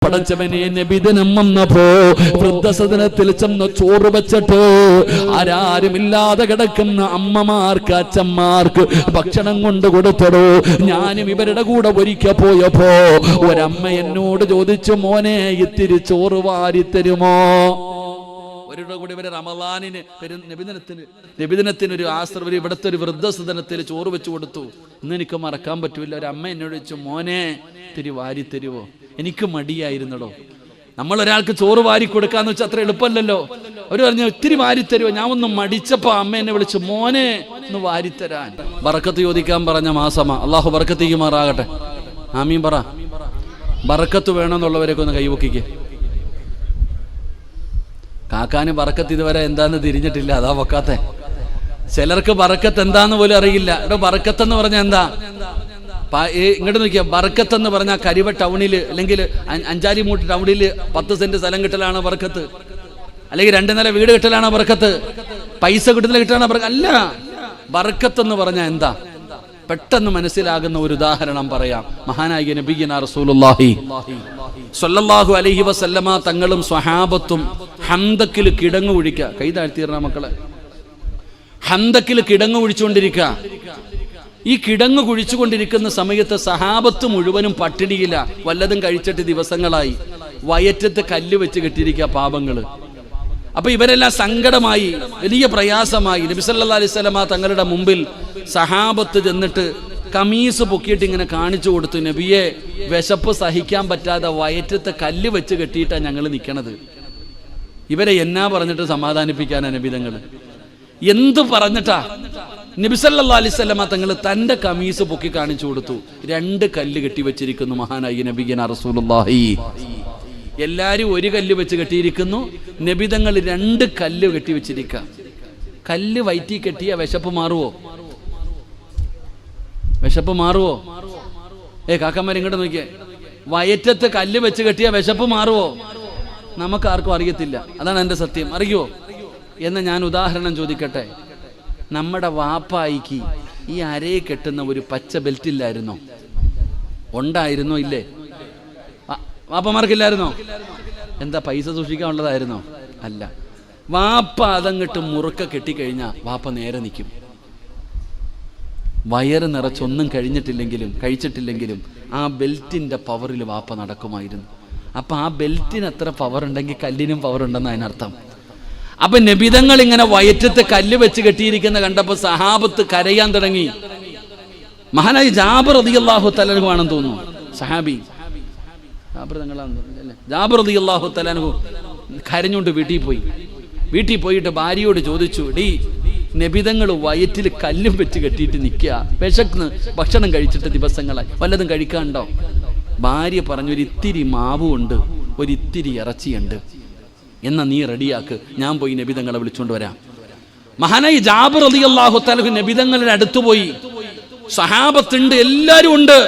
പടച്ചവനെ നബിദിനം വന്നപ്പോ വൃദ്ധസദനത്തിൽ ചെന്ന് ചോറ് വെച്ചിട്ട് ആരാരുമില്ലാതെ കിടക്കുന്ന അമ്മമാർക്ക് അച്ഛന്മാർക്ക് ഭക്ഷണം കൊണ്ട് കൊടുത്തടോ. ഞാനും ഇവരുടെ കൂടെ ഒരിക്കൽ പോയപ്പോ ഒരമ്മ എന്നോട് ചോദിച്ചു, മോനെ ഇത്തിരി ചോറ് വാരിത്തരുമോ? ഒരുടെ കൂടി ഇവര് റമളാനിന് നബിദിനത്തിന് ഒരു ആശ്രവർ ഇവിടുത്തെ ഒരു വൃദ്ധസദനത്തിൽ ചോറ് വെച്ചു കൊടുത്തു. ഇന്ന് എനിക്ക് മറക്കാൻ പറ്റൂല. ഒരു അമ്മ എന്നോട് ചോദിച്ചു, മോനെ ഇത്തിരി വാരിത്തരുവോ? എനിക്ക് മടിയായിരുന്നടോ. നമ്മൾ ഒരാൾക്ക് ചോറ് വാരി കൊടുക്കാന്ന് വെച്ചാൽ അത്ര എളുപ്പമല്ലല്ലോ. അവര് പറഞ്ഞു ഇത്തിരി വാരിത്തരുവോ? ഞാൻ ഒന്ന് മടിച്ചപ്പോ അമ്മ എന്നെ വിളിച്ചു, മോനെ ഒന്ന് വാരിത്തരാൻ. ബറക്കത്ത് ചോദിക്കാൻ പറഞ്ഞ മാസമാ. അള്ളാഹു ബറക്കത്ത് ചെയ്യുമാറാകട്ടെ. ആമീൻ പറ. ബറക്കത്ത് വേണമെന്നുള്ളവരൊക്കെ ഒന്ന് കൈവക്കിക്ക്. കാക്കാന് ബറക്കത്ത് ഇതുവരെ എന്താന്ന് തിരിഞ്ഞിട്ടില്ല, അതാ വെക്കാത്തെ. ചിലർക്ക് ബറക്കത്ത് എന്താന്ന് പോലും അറിയില്ല. ഇവിടെ ബറക്കത്ത് എന്ന് പറഞ്ഞാൽ എന്താ? ഇങ്ങോട്ട് നോക്കിയാ, ബറക്കത്ത് എന്ന് പറഞ്ഞാൽ കരിവ ടൗണിൽ അല്ലെങ്കിൽ അഞ്ചാലിമൂട്ട് ടൗണിൽ 10 സെന്റ് സ്ഥലം കിട്ടലാണ് ബറക്കത്ത്, അല്ലെങ്കിൽ 2 നില വീട് കിട്ടലാണ് ബറക്കത്ത്, പൈസ കിട്ടലാണ് ബറക്കത്ത്. അല്ല, ബറക്കത്ത് എന്ന് പറഞ്ഞാൽ എന്താ? പെട്ടെന്ന് മനസ്സിലാകുന്ന ഒരു ഉദാഹരണം പറയാം. മഹാനായ നബിയുനാ റസൂലുള്ളാഹി സ്വല്ലല്ലാഹു അലൈഹി വസല്ലമ തങ്ങളും സ്വഹാബത്തും ഹന്തക്കിൽ കിടങ്ങു കുഴിക്കുക. കൈ താഴ്ത്തിയിരുന്ന മക്കളെ, ഹന്തക്കിൽ കിടങ്ങു കുഴിച്ചുകൊണ്ടിരിക്കുക. ഈ കിടങ്ങു കുഴിച്ചുകൊണ്ടിരിക്കുന്ന സമയത്ത് സഹാബത്ത് മുഴുവനും പട്ടിണിയില്ല. വല്ലതും കഴിച്ചിട്ട് ദിവസങ്ങളായി. വയറ്റത്ത് കല്ല് വെച്ച് കെട്ടിയിരിക്കുക പാപങ്ങള്. അപ്പൊ ഇവരെല്ലാം സങ്കടമായി, വലിയ പ്രയാസമായി. നബി സല്ലല്ലാഹു അലൈഹി വസല്ലമ തങ്ങളുടെ മുമ്പിൽ സഹാബത്ത് ചെന്നിട്ട് കമീസ് പൊക്കിയിട്ട് ഇങ്ങനെ കാണിച്ചു കൊടുത്തു, നബിയെ വിശപ്പ് സഹിക്കാൻ പറ്റാതെ വയറ്റത്തെ കല്ല് വെച്ച് കെട്ടിയിട്ടാണ് ഞങ്ങൾ നിൽക്കണത്. ഇവരെ എന്നാ പറഞ്ഞിട്ട് സമാധാനിപ്പിക്കാനാ നബിതങ്ങൾ? എന്ത് പറഞ്ഞിട്ടാ? നബി സല്ലല്ലാഹു അലൈഹി വസല്ലമ തങ്ങൾ തന്റെ കമീസ് പൊക്കി കാണിച്ചു കൊടുത്തു. 2 കല്ല് കെട്ടി വെച്ചിരിക്കുന്നു. മഹാനായ നബിയുനാ റസൂലുള്ളാഹി. എല്ലാരും ഒരു കല്ല് വെച്ച് കെട്ടിയിരിക്കുന്നു, നബിതങ്ങൾ 2 കല്ല് കെട്ടി വെച്ചിരിക്കുക. കല്ല് വയറ്റി കെട്ടിയ വിശപ്പ് മാറുവോ? വിശപ്പ് മാറുവോ? കാക്കന്മാർ ഇങ്ങോട്ട് നോക്കിയേ, വയറ്റത്ത് കല്ല് വെച്ച് കെട്ടിയ വിശപ്പ് മാറുവോ? നമുക്കാർക്കും അറിയത്തില്ല. അതാണ് എൻ്റെ സത്യം. അറിയോ എന്ന് ഞാൻ ഉദാഹരണം ചോദിക്കട്ടെ. നമ്മുടെ വാപ്പായിക്ക് ഈ അരയെ കെട്ടുന്ന ഒരു പച്ച ബെൽറ്റ് ഇല്ലായിരുന്നോ? ഉണ്ടായിരുന്നോ? ഇല്ലേ? വാപ്പമാർക്കില്ലായിരുന്നോ? എന്താ, പൈസ സൂക്ഷിക്കാനുള്ളതായിരുന്നോ? അല്ല. വാപ്പ അതങ്ങട്ട് മുറുക്ക കെട്ടിക്കഴിഞ്ഞാൽ വാപ്പ നേരെ നിൽക്കും. വയറ് നിറച്ചൊന്നും കഴിച്ചിട്ടില്ലെങ്കിലും ആ ബെൽറ്റിന്റെ പവറിൽ വാപ്പ നടക്കുമായിരുന്നു. അപ്പൊ ആ ബെൽറ്റിന് എത്ര പവർ ഉണ്ടെങ്കിൽ കല്ലിനും പവർ ഉണ്ടെന്ന് അതിനർത്ഥം. അപ്പൊ നബിതങ്ങൾ ഇങ്ങനെ വയറ്റത്ത് കല്ല് വെച്ച് കെട്ടിയിരിക്കുന്ന കണ്ടപ്പോ സഹാബത്ത് കരയാൻ തുടങ്ങി. മഹാനായ ജാബിർ റളിയല്ലാഹു തആല അൻഹു ആണെന്ന് തോന്നുന്നു, സഹാബി. ജാബിർ റളിയല്ലാഹു തആല അൻഹു കരഞ്ഞുകൊണ്ട് വീട്ടിൽ പോയിട്ട് ഭാര്യയോട് ചോദിച്ചു, ഡീ നബിതങ്ങൾ വയറ്റിൽ കല്ലും വെച്ച് കെട്ടിയിട്ട് നിൽക്കുക, വിശന്ന് ഭക്ഷണം കഴിച്ചിട്ട് ദിവസങ്ങളായി, വല്ലതും കഴിക്കാനുണ്ടോ? ഭാര്യ പറഞ്ഞു, ഒരിത്തിരി മാവുണ്ട്, ഒരിത്തിരി ഇറച്ചിയുണ്ട്, എന്നാ നീ റെഡിയാക്ക്, ഞാൻ പോയി നബിതങ്ങളെ വിളിച്ചുകൊണ്ട് വരാം. മഹാനായി ജാബിർ റളിയല്ലാഹു തആല നബിതങ്ങളുടെ അടുത്ത് പോയി. സഹാബത്തുണ്ട്, എല്ലാരും ഉണ്ട്.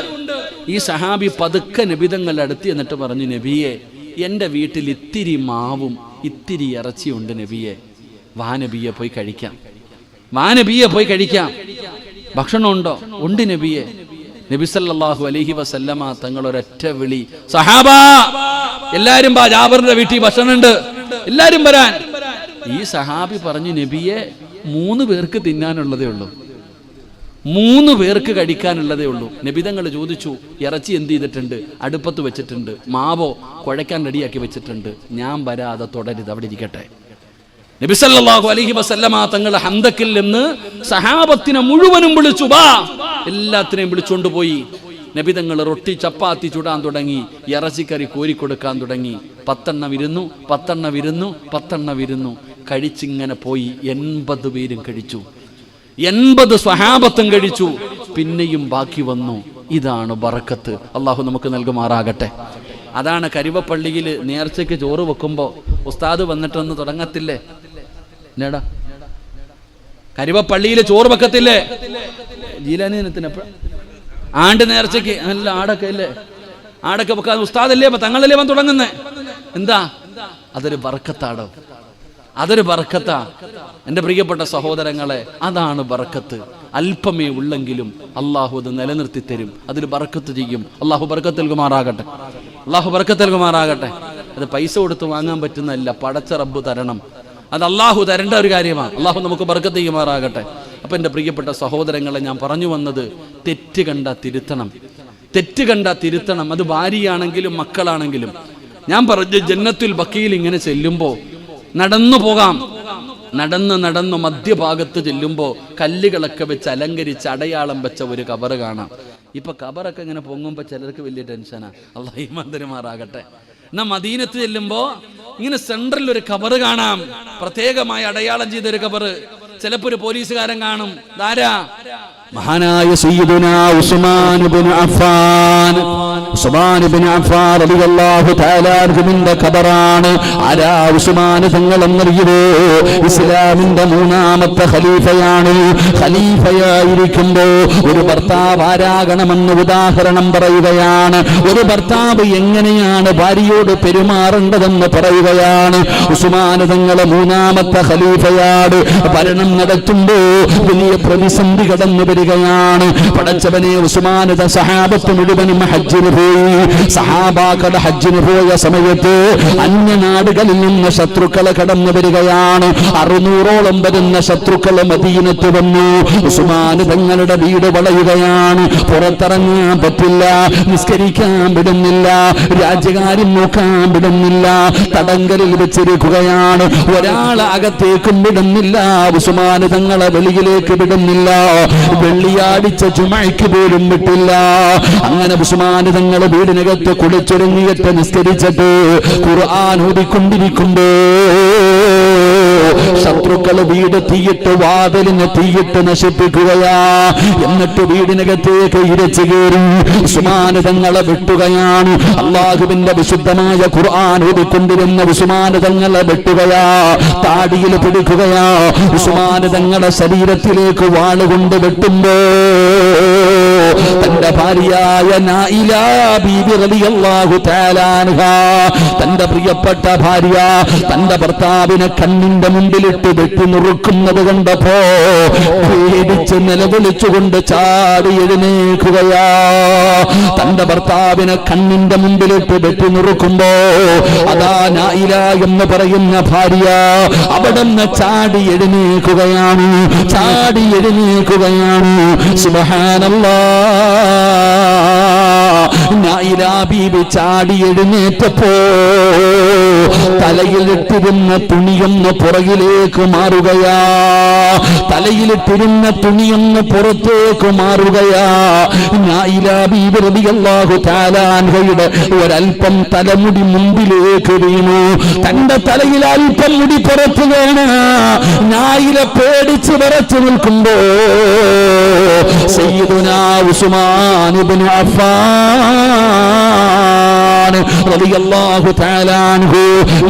ഈ സഹാബി പതുക്കെ നബിതങ്ങളുടെ അടുത്ത് എന്നിട്ട് പറഞ്ഞു, നബിയെ എൻ്റെ വീട്ടിൽ ഇത്തിരി മാവും ഇത്തിരി ഇറച്ചിയുണ്ട് നബിയെ, വാ നബിയെ പോയി കഴിക്കാം. ഭക്ഷണം ഉണ്ടോ? ഉണ്ട് നബിയെ. നബി സല്ലല്ലാഹു അലൈഹി വസല്ലമ തങ്ങൾ ഒരൊറ്റ വിളി, സഹാബാ എല്ലാരും വാ, ജാബിറിന്റെ വീട്ടിൽ ഭക്ഷണം ഉണ്ട്, എല്ലാരും വരാൻ. ഈ സഹാബി പറഞ്ഞു, നബിയെ 3 പേർക്ക് തിന്നാനുള്ളതേ ഉള്ളൂ, 3 പേർക്ക് കഴിക്കാനുള്ളതേ ഉള്ളൂ. നബിതങ്ങൾ ചോദിച്ചു, ഇറച്ചി എന്ത് ചെയ്തിട്ടുണ്ട്? അടുപ്പത്ത് വെച്ചിട്ടുണ്ട്, മാവോ കുഴയ്ക്കാൻ റെഡിയാക്കി വെച്ചിട്ടുണ്ട്, ഞാൻ വരാതെ തുടരുത്, അവിടെ ഇരിക്കട്ടെ. നബി സല്ലല്ലാഹു അലൈഹി വസല്ലമ തങ്ങൾ ഹന്തക്കിൽ നിന്ന് സഹാബത്തിനെ മുഴുവനും വിളിച്ചു, വാ, എല്ലാത്തിനെയും വിളിച്ചുകൊണ്ട് പോയി. നബിതങ്ങൾ റൊട്ടി ചപ്പാത്തി ചുടാൻ തുടങ്ങി, ഇറച്ചിക്കറി കോരിക്കൊടുക്കാൻ തുടങ്ങി. 10 വിരുന്നു കഴിച്ചിങ്ങനെ പോയി. 80 പേരും കഴിച്ചു, 80 സ്വഹാബത്തും കഴിച്ചു. പിന്നെയും ബാക്കി വന്നു. ഇതാണ് ബറക്കത്ത്. അള്ളാഹു നമുക്ക് നൽകുമാറാകട്ടെ. അതാണ് കരുവപ്പള്ളിയിൽ നേർച്ചയ്ക്ക് ചോറ് വെക്കുമ്പോ ഉസ്താദ് വന്നിട്ടൊന്ന് തുടങ്ങത്തില്ലേ? എന്നാടാ കരുവപ്പള്ളിയിൽ ചോറ് വെക്കത്തില്ലേ? ജീലാനിദിനത്തിന് ആണ്ട് നേർച്ചയ്ക്ക് നല്ല ആടൊക്കെ ഇല്ലേ? ആടൊക്കെ വെക്കാതെ ഉസ്താദല്ലേ തങ്ങളല്ലേ വന്ന് തുടങ്ങുന്നേ? എന്താ? അതൊരു ബറക്കത്താടോ, അതൊരു ബറക്കത്താ. എൻ്റെ പ്രിയപ്പെട്ട സഹോദരങ്ങളെ, അതാണ് ബറക്കത്ത്. അല്പമേ ഉള്ളെങ്കിലും അള്ളാഹു അത് നിലനിർത്തി തരും, അതിൽ ബർക്കത്ത് ചെയ്യും. അള്ളാഹു ബർക്കത്ത് നൽകുമാറാകട്ടെ, അള്ളാഹു ബർക്കത്ത് നൽകുമാറാകട്ടെ. അത് പൈസ കൊടുത്ത് വാങ്ങാൻ പറ്റുന്നതല്ല, പടച്ച റബ്ബ് തരണം. അത് അള്ളാഹു തരേണ്ട ഒരു കാര്യമാണ്. അള്ളാഹു നമുക്ക് ബർക്കത്ത് ചെയ്യുമാറാകട്ടെ. അപ്പം എൻ്റെ പ്രിയപ്പെട്ട സഹോദരങ്ങളെ, ഞാൻ പറഞ്ഞു വന്നത് തെറ്റ് കണ്ട തിരുത്തണം, തെറ്റ് കണ്ട തിരുത്തണം. അത് ഭാര്യയാണെങ്കിലും മക്കളാണെങ്കിലും. ഞാൻ പറഞ്ഞ ജന്നത്തുൽ ബഖീൽ ഇങ്ങനെ ചെല്ലുമ്പോൾ നടന്നു പോകാം. നടന്ന് മധ്യഭാഗത്ത് ചെല്ലുമ്പോൾ കല്ലുകളൊക്കെ വെച്ച് അലങ്കരിച്ച് അടയാളം വെച്ച ഒരു കബറ് കാണാം. ഇപ്പൊ കബറൊക്കെ ഇങ്ങനെ പൊങ്ങുമ്പോൾ ചിലർക്ക് വലിയ ടെൻഷനാ. അള്ളാഹു ഈമാൻ തരുമാറാകട്ടെ. എന്നാ മദീനത്ത് ചെല്ലുമ്പോ ഇങ്ങനെ സെൻട്രൽ ഒരു കബറ് കാണാം, പ്രത്യേകമായി അടയാളം ചെയ്തൊരു കബറ്. ചിലപ്പോ ഒരു പോലീസുകാരൻ കാണും. ധാരാ മഹാനായ സയ്യിദുനാ ഉസ്മാൻ ഇബ്നു അഫ്ഫാൻ, ഉസ്മാൻ ഇബ്നു അഫ്ഫാൻ റളിയല്ലാഹു തആല അൻഹുവിന്റെ ഖബറാണ്. ആരാ ഉസ്മാൻ തങ്ങൾ എന്നറിയുമോ? ഇസ്ലാമിന്റെ മൂന്നാമത്തെ ഖലീഫയാണ്. ഖലീഫയായിരിക്കുമ്പോ ഒരു ഭർത്താവ് ആരാകണമെന്ന് ഉദാഹരണം പറയുകയാണ്. ഒരു ഭർത്താവ് എങ്ങനെയാണ് ഭാര്യയോട് പെരുമാറേണ്ടതെന്ന് പറയുകയാണ്. ഉസ്മാൻ തങ്ങളെ മൂന്നാമത്തെ ഖലീഫയാണ്. ഭരണം നടത്തുമ്പോ വലിയ പ്രതിസന്ധി കടന്നു വരികയാണ്. പടച്ചവനെ, ഉസ്മാനത സഹാബത്ത് മുഴുവനും ഹജ്ജിന് പോയി. സഹാബാക്കളുടെ ഹജ്ജിന് പോയ സമയത്ത് അന്യനാടുകളിൽ നിന്ന് ശത്രുക്കളെ കടന്നു വരികയാണ്. 600ഓളം വരുന്ന ശത്രുക്കൾ മദീനത്ത് വന്നു. ഉസ്മാൻ തങ്ങളുടെ വീട് വളയുകയാണ്. പുറത്തിറങ്ങാൻ പറ്റില്ല, നിസ്കരിക്കാൻ വിടുന്നില്ല, രാജ്യകാര്യം നോക്കാൻ വിടുന്നില്ല, തടങ്കലിൽ വെച്ചിരിക്കുകയാണ്. ഒരാളെ അകത്തേക്കും വിടുന്നില്ല, ഉസ്മാൻ തങ്ങളെ വെളിയിലേക്ക് വിടുന്നില്ല. വെള്ളിയാഴ്ച ജുമഅയ്ക്ക് പോലും വിട്ടില്ല. അങ്ങനെ ഉസ്മാൻ തങ്ങൾ വീടിനകത്ത് കുളിച്ചൊരുങ്ങിയിട്ട് നിസ്കരിച്ചിട്ട് ഖുർആൻ ഓതിക്കൊണ്ടിരിക്കുമ്പോ ശത്രുക്കൾ വീട് തീയിട്ട് വാതിലിന് തീയിട്ട് നശിപ്പിക്കുകയാ. എന്നിട്ട് വീടിനകത്തേക്ക് ഇരച്ചു കയറി ഉസ്മാൻ തങ്ങളെ വെട്ടുകയാണ്. അള്ളാഹുവിന്റെ വിശുദ്ധമായ ഖുർആൻ ഓതിക്കൊണ്ടിരുന്ന ഉസ്മാൻ തങ്ങളെ വെട്ടുകയാ, താടിയിൽ പിടിക്കുകയാ. ഉസ്മാൻ തങ്ങളുടെ ശരീരത്തിലേക്ക് വാളുകൊണ്ട് വെട്ടുമ്പോ തന്റെ ഭാര്യയായ നായില ബീബി റളിയല്ലാഹു തആല അൻഹാ, തന്റെ പ്രിയപ്പെട്ട ഭാര്യ തന്റെ ഭർത്താവിനെ കണ്ണിന്റെ മുമ്പിലിട്ട് വെട്ടി നുറുക്കുന്നത് കണ്ടപ്പോ പേടിച്ച് നിലവിളിച്ചുകൊണ്ട് ചാടി എഴുന്നേൽക്കുകയാ. തന്റെ ഭർത്താവിനെ കണ്ണിന്റെ മുമ്പിലിട്ട് വെട്ടി നുറുക്കുമ്പോ അതാ നായില എന്ന് പറയുന്ന ഭാര്യ അവിടുന്ന് ചാടി എഴുന്നേൽക്കുകയാണ്, ചാടി എഴുന്നേൽക്കുകയാണ്. സുബ്ഹാനല്ലാഹ്. നായില ബീബി ചാടി എഴുന്നേറ്റപ്പോ തലയിലിട്ടിരുന്ന തുണിയൊന്ന് പുറകിലേക്ക് മാറുകയാ, തലയിലിട്ടിരുന്ന തുണിയൊന്ന് പുറത്തേക്ക് മാറുകയാ. നായില ബീബി റളിയല്ലാഹു തആല അൻഹയുടെ ഒരൽപ്പം തലമുടി മുമ്പിലേക്ക് വീണു. തന്റെ തലയിൽ അല്പം മുടി പുറത്തു വീണ് നായില പേടിച്ച് വിറച്ചു നിൽക്കുമ്പോ സയ്യിദുനാ ഉസ്മാൻ ഇബ്നു അഫ്ഫാൻ റളിയല്ലാഹു തആല അൻഹു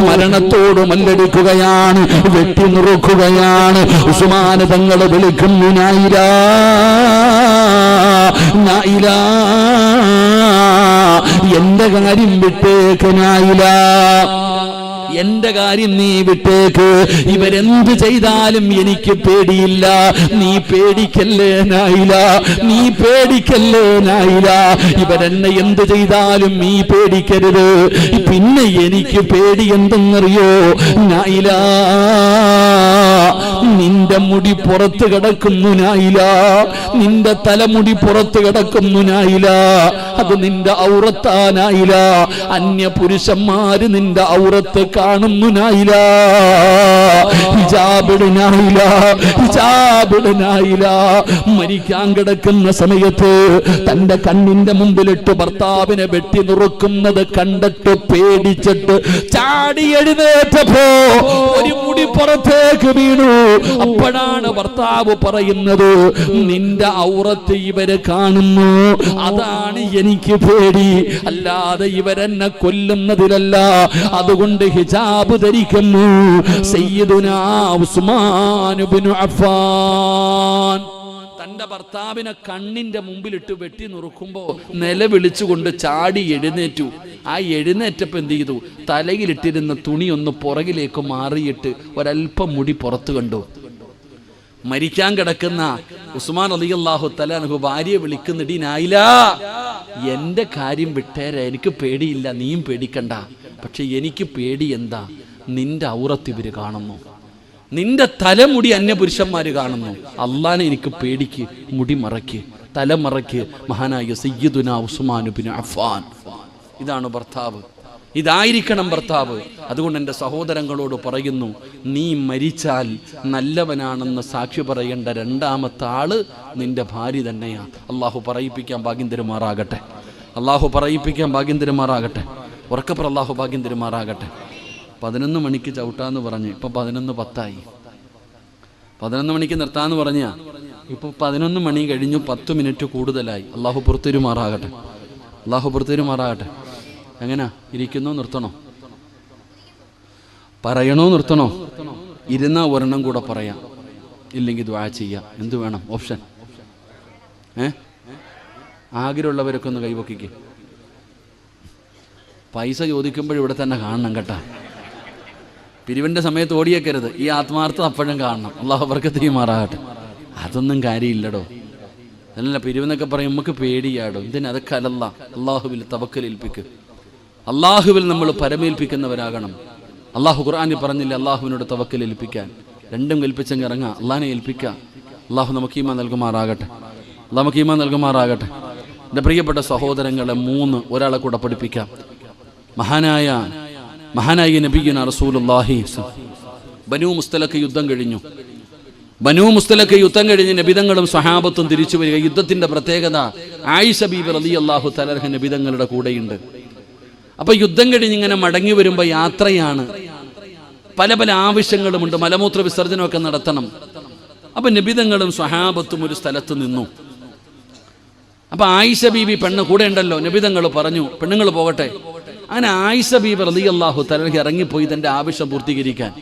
മരണത്തോട് മല്ലടിക്കുകയാണ്, വെട്ടി നുറുക്കുകയാണ്. ഉസ്മാൻ തങ്ങൾ വിളിക്കുന്നു, നായില, നായില, എന്റെ കാര്യം വിട്ടേക്ക് നായില, എന്റെ കാര്യം നീ വിട്ടേക്ക്. ഇവരെന്ത് ചെയ്താലും എനിക്ക് പേടിയില്ല. നീ പേടിക്കല്ലേ നായില, നീ പേടിക്കല്ലേ നായില. ഇവരെന്നെ എന്ത് ചെയ്താലും നീ പേടിക്കരുത്. പിന്നെ എനിക്ക് പേടി എന്തെന്നറിയോ നായില? നിന്റെ മുടി പുറത്ത് കിടക്കുന്നു നായില, നിന്റെ തലമുടി പുറത്ത് കിടക്കുന്നു നായില. അത് നിന്റെ ഔറത്താ നായില. അന്യ പുരുഷന്മാര് നിന്റെ ഔറത്ത് കാണുന്നു നായില. ഹിജാബിട് നായില, ഹിജാബിട് നായില. മരിക്കാൻ കിടക്കുന്ന സമയത്ത് തന്റെ കണ്ണിന്റെ മുമ്പിലിട്ട് ഭർത്താവിനെ വെട്ടി നുറുക്കുന്നത് കണ്ടിട്ട് പേടിച്ചിട്ട് ചാടി എഴുന്നേറ്റപ്പോ ഒരു മുടി പുറത്തേക്ക് വീണു. അപ്പോഴാണ് ഭർത്താവ് പറയുന്നത്, നിന്റെ ഔറത്ത് ഇവര് കാണുന്നു, അതാണ് എനിക്ക് പേടി, അല്ലാതെ ഇവരെന്നെ കൊല്ലുന്നതിലല്ല. അതുകൊണ്ട് ഹിജാബ് ധരിക്കുന്നു. സയ്യിദുനാ ഉസ്മാൻ ഇബ്നു അഫ്ഫാൻ തന്റെ ഭർത്താവിനെ കണ്ണിന്റെ മുമ്പിലിട്ട് വെട്ടി നുറുക്കുമ്പോ നിലവിളിച്ചുകൊണ്ട് ചാടി എഴുന്നേറ്റു. ആ എഴുന്നേറ്റപ്പോ എന്ത് ചെയ്തു? തലയിലിട്ടിരുന്ന തുണി ഒന്ന് പുറകിലേക്ക് മാറിയിട്ട് ഒരൽപ്പം മുടി പുറത്തു കണ്ടു. മരിക്കാൻ കിടക്കുന്ന ഉസ്മാൻ റളിയല്ലാഹു തആല അൻഹു ഭാര്യയെ വിളിക്കുന്നിടി നായില, എന്റെ കാര്യം വിട്ടേരെ, എനിക്ക് പേടിയില്ല, നീയും പേടിക്കണ്ട. പക്ഷെ എനിക്ക് പേടി എന്താ, നിന്റെ ഔറത്ത് ഇവര് കാണുന്നു, നിന്റെ തലമുടി അന്യപുരുഷന്മാര് കാണുന്നു. അള്ളാനെ എനിക്ക് പേടിക്ക്, മുടി മറയ്ക്ക്, തലമറയ്ക്ക്. മഹാനായ സയ്യിദുനാ ഉസ്മാൻ ഇബ്നു അഫ്ഫാൻ. ഇതാണ് ഭർത്താവ്, ഇതായിരിക്കണം ഭർത്താവ്. അതുകൊണ്ട് എൻ്റെ സഹോദരങ്ങളോട് പറയുന്നു, നീ മരിച്ചാൽ നല്ലവനാണെന്ന് സാക്ഷി പറയേണ്ട രണ്ടാമത്തെ ആള് നിന്റെ ഭാര്യ തന്നെയാണ്. അള്ളാഹു പറയിപ്പിക്കാൻ ഭാഗ്യം തരുമാറാകട്ടെ, അള്ളാഹു പറയിപ്പിക്കാൻ ഭാഗ്യം തരുമാറാകട്ടെ. ഉറക്കപ്പുറം അള്ളാഹു ഭാഗ്യം തരുമാറാകട്ടെ. 11 മണിക്ക് ചവിട്ടാന്ന് പറഞ്ഞ് ഇപ്പൊ 11:10. 11 മണിക്ക് നിർത്താന്ന് പറഞ്ഞ ഇപ്പൊ 11 മണി കഴിഞ്ഞു, 10 മിനിറ്റ് കൂടുതലായി. അള്ളാഹു പുറത്തുമാറാകട്ടെ, അള്ളാഹു പുറത്തുമാറാകട്ടെ. എങ്ങനാ ഇരിക്കുന്നോ നിർത്തണോ, പറയണോ നിർത്തണോ? ഇരുന്നാ ഒരെണ്ണം കൂടെ പറയാം, ഇല്ലെങ്കിൽ ദുആ ചെയ്യാം. എന്ത് വേണം ഓപ്ഷൻ? ആഗ്രഹമുള്ളവരൊക്കെ ഒന്ന് കൈവക്കിക്ക്. പൈസ ചോദിക്കുമ്പോൾ ഇവിടെ തന്നെ കാണണം കേട്ടാ. പിരിവിൻ്റെ സമയത്ത് ഓടിയേക്കരുത്. ഈ ആത്മാർത്ഥത അപ്പോഴും കാണണം. അള്ളാഹു ബർക്കത്ത് ചെയ്യുമാറാകട്ടെ. അതൊന്നും കാര്യമില്ലടോ. അല്ല, പിരിവെന്നൊക്കെ പറയും നമുക്ക് പേടിയാടോ. എന്തിനാ? അതൊക്കെ അല്ല. അള്ളാഹുവിൽ തവക്കലേൽപ്പിക്ക്. അള്ളാഹുവിൽ നമ്മൾ പരമേൽപ്പിക്കുന്നവരാകണം. അള്ളാഹു ഖുർആനിൽ പറഞ്ഞില്ല അള്ളാഹുവിനോട് തവക്കലേൽപ്പിക്കാൻ. രണ്ടും കൽപ്പിച്ചെങ്കിൽ ഇറങ്ങാം, അള്ളാഹിനെ ഏൽപ്പിക്കാം. അള്ളാഹു നമുക്ക് ഈമാൻ നൽകുമാറാകട്ടെ, നമുക്ക് ഈമാൻ നൽകുമാറാകട്ടെ. എൻ്റെ പ്രിയപ്പെട്ട സഹോദരങ്ങളെ, 3 ഒരാളെ കൂടെ പഠിപ്പിക്കാം. മഹാനായ നബിയുന റസൂലുള്ളാഹി ബനൂ മുസ്തലഖ് യുദ്ധം കഴിഞ്ഞു. ബനൂ മുസ്തലഖ് യുദ്ധം കഴിഞ്ഞ് നബിതങ്ങളും സ്വഹാബത്തും തിരിച്ചു വരിക. യുദ്ധത്തിന്റെ പ്രത്യേകത, ആയിഷ ബീബി റളിയല്ലാഹു തആല അൻഹ നബിതങ്ങളുടെ കൂടെയുണ്ട്. അപ്പൊ യുദ്ധം കഴിഞ്ഞ് ഇങ്ങനെ മടങ്ങി വരുമ്പോൾ യാത്രയാണ്, പല പല ആവശ്യങ്ങളുമുണ്ട്, മലമൂത്ര വിസർജനമൊക്കെ നടത്തണം. അപ്പൊ നബിതങ്ങളും സ്വഹാബത്തും ഒരു സ്ഥലത്ത് നിന്നു. അപ്പൊ ആയിഷ ബീബി പെണ്ണ് കൂടെ ഉണ്ടല്ലോ, നബിതങ്ങൾ പറഞ്ഞു പെണ്ണുങ്ങൾ പോകട്ടെ. അങ്ങനെ ആയിഷ ബീബി റളിയല്ലാഹു തആല ഇറങ്ങിപ്പോയി തന്റെ ആവശ്യം പൂർത്തീകരിക്കാൻ.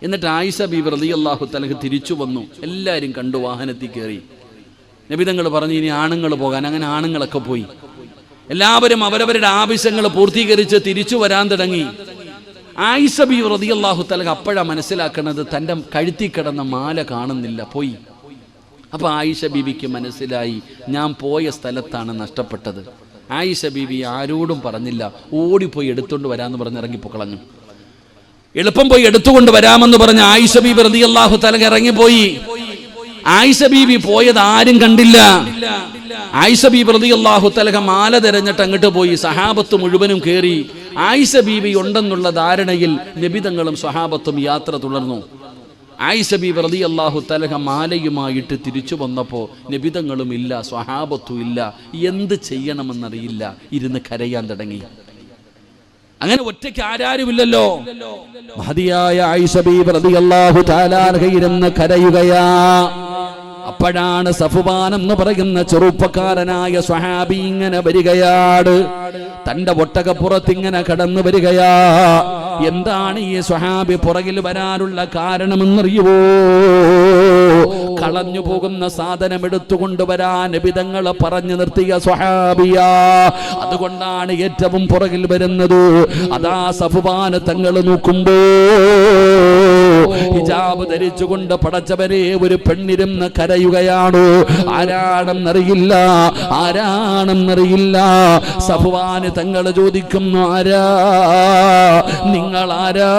എന്നിട്ട് ആയിഷ ബീബി റളിയല്ലാഹു തആല തിരിച്ചു വന്നു. എല്ലാവരും കണ്ടു, വാഹനത്തിൽ കയറി. നബിതങ്ങൾ പറഞ്ഞു ഇനി ആണുങ്ങൾ പോകാൻ. അങ്ങനെ ആണുങ്ങളൊക്കെ പോയി. എല്ലാവരും അവരവരുടെ ആവശ്യങ്ങൾ പൂർത്തീകരിച്ച് തിരിച്ചു വരാൻ തുടങ്ങി. ആയിഷ ബീബി റളിയല്ലാഹു തആല അപ്പോഴാണ് മനസ്സിലാക്കുന്നത് തൻ്റെ കഴുത്തിൽ കിടന്ന മാല കാണുന്നില്ല, പോയി. അപ്പൊ ആയിഷ ബീബിക്ക് മനസ്സിലായി ഞാൻ പോയ സ്ഥലത്താണ് നഷ്ടപ്പെട്ടത്. ആയിഷ ബീബി ആരോടും പറഞ്ഞില്ല, ഓടിപ്പോയി എടുത്തുകൊണ്ട് വരാമെന്ന് പറഞ്ഞ് ഇറങ്ങിപ്പോക്കളഞ്ഞു. എളുപ്പം പോയി എടുത്തുകൊണ്ട് വരാമെന്ന് പറഞ്ഞ് ആയിഷ ബീബി റളിയല്ലാഹു തആല ഇറങ്ങിപ്പോയി. ആയിഷ ബീബി പോയത് ആരും കണ്ടില്ല. ആയിഷ ബീബി റളിയല്ലാഹു തആല മാല തിരഞ്ഞിട്ട് അങ്ങോട്ട് പോയി. സഹാബത്ത് മുഴുവനും കയറി. ആയിഷ ബീബി ഉണ്ടെന്നുള്ള ധാരണയിൽ നബിതങ്ങളും സ്വഹാബത്തും യാത്ര തുടർന്നു. ആയിഷ ബീബി റളിയല്ലാഹു തആല മാലയുമായിട്ട് തിരിച്ചു വന്നപ്പോൾ നബിതങ്ങളും ഇല്ല, സ്വഹാബത്തും ഇല്ല. എന്ത് ചെയ്യണമെന്നറിയില്ല, ഇരുന്ന് കരയാൻ തുടങ്ങി. അങ്ങനെ ഒറ്റയ്ക്ക് ആരാരുമില്ലല്ലോ. മഹദിയായ ആയിഷ ബീബി റളിയല്ലാഹു തആല ഇരുന്ന് കരയുകയാ. അപ്പോഴാണ് സഫ്വാൻ എന്ന് പറയുന്ന ചെറുപ്പക്കാരനായ സ്വഹാബി ഇങ്ങനെ വരികയാണ്. തന്റെ ഒട്ടകപ്പുറത്ത് ഇങ്ങനെ കടന്നു വരികയാ. എന്താണ് ഈ സ്വഹാബി പുറകിൽ വരാനുള്ള കാരണമെന്നറിയുവോ? കളഞ്ഞു പോകുന്ന സാധനം എടുത്തുകൊണ്ടുവരാൻ നബിതങ്ങളെ പറഞ്ഞു നിർത്തിയ സ്വഹാബിയാ. അതുകൊണ്ടാണ് ഏറ്റവും പുറകിൽ വരുന്നത്. അതാ സഫ്വാൻ തങ്ങൾ നോക്കുമ്പോ ഹിജാബ് ധരിച്ചുകൊണ്ട് പടച്ചവരെ ഒരു പെണ്ണിരുന്ന് കരയുകയാണ്. ആരാണെന്നറിയില്ല, ആരാണെന്നറിയില്ല. സഫ്വാൻ തങ്ങൾ ചോദിക്കുന്നു, ആരാ നിങ്ങളാരാ?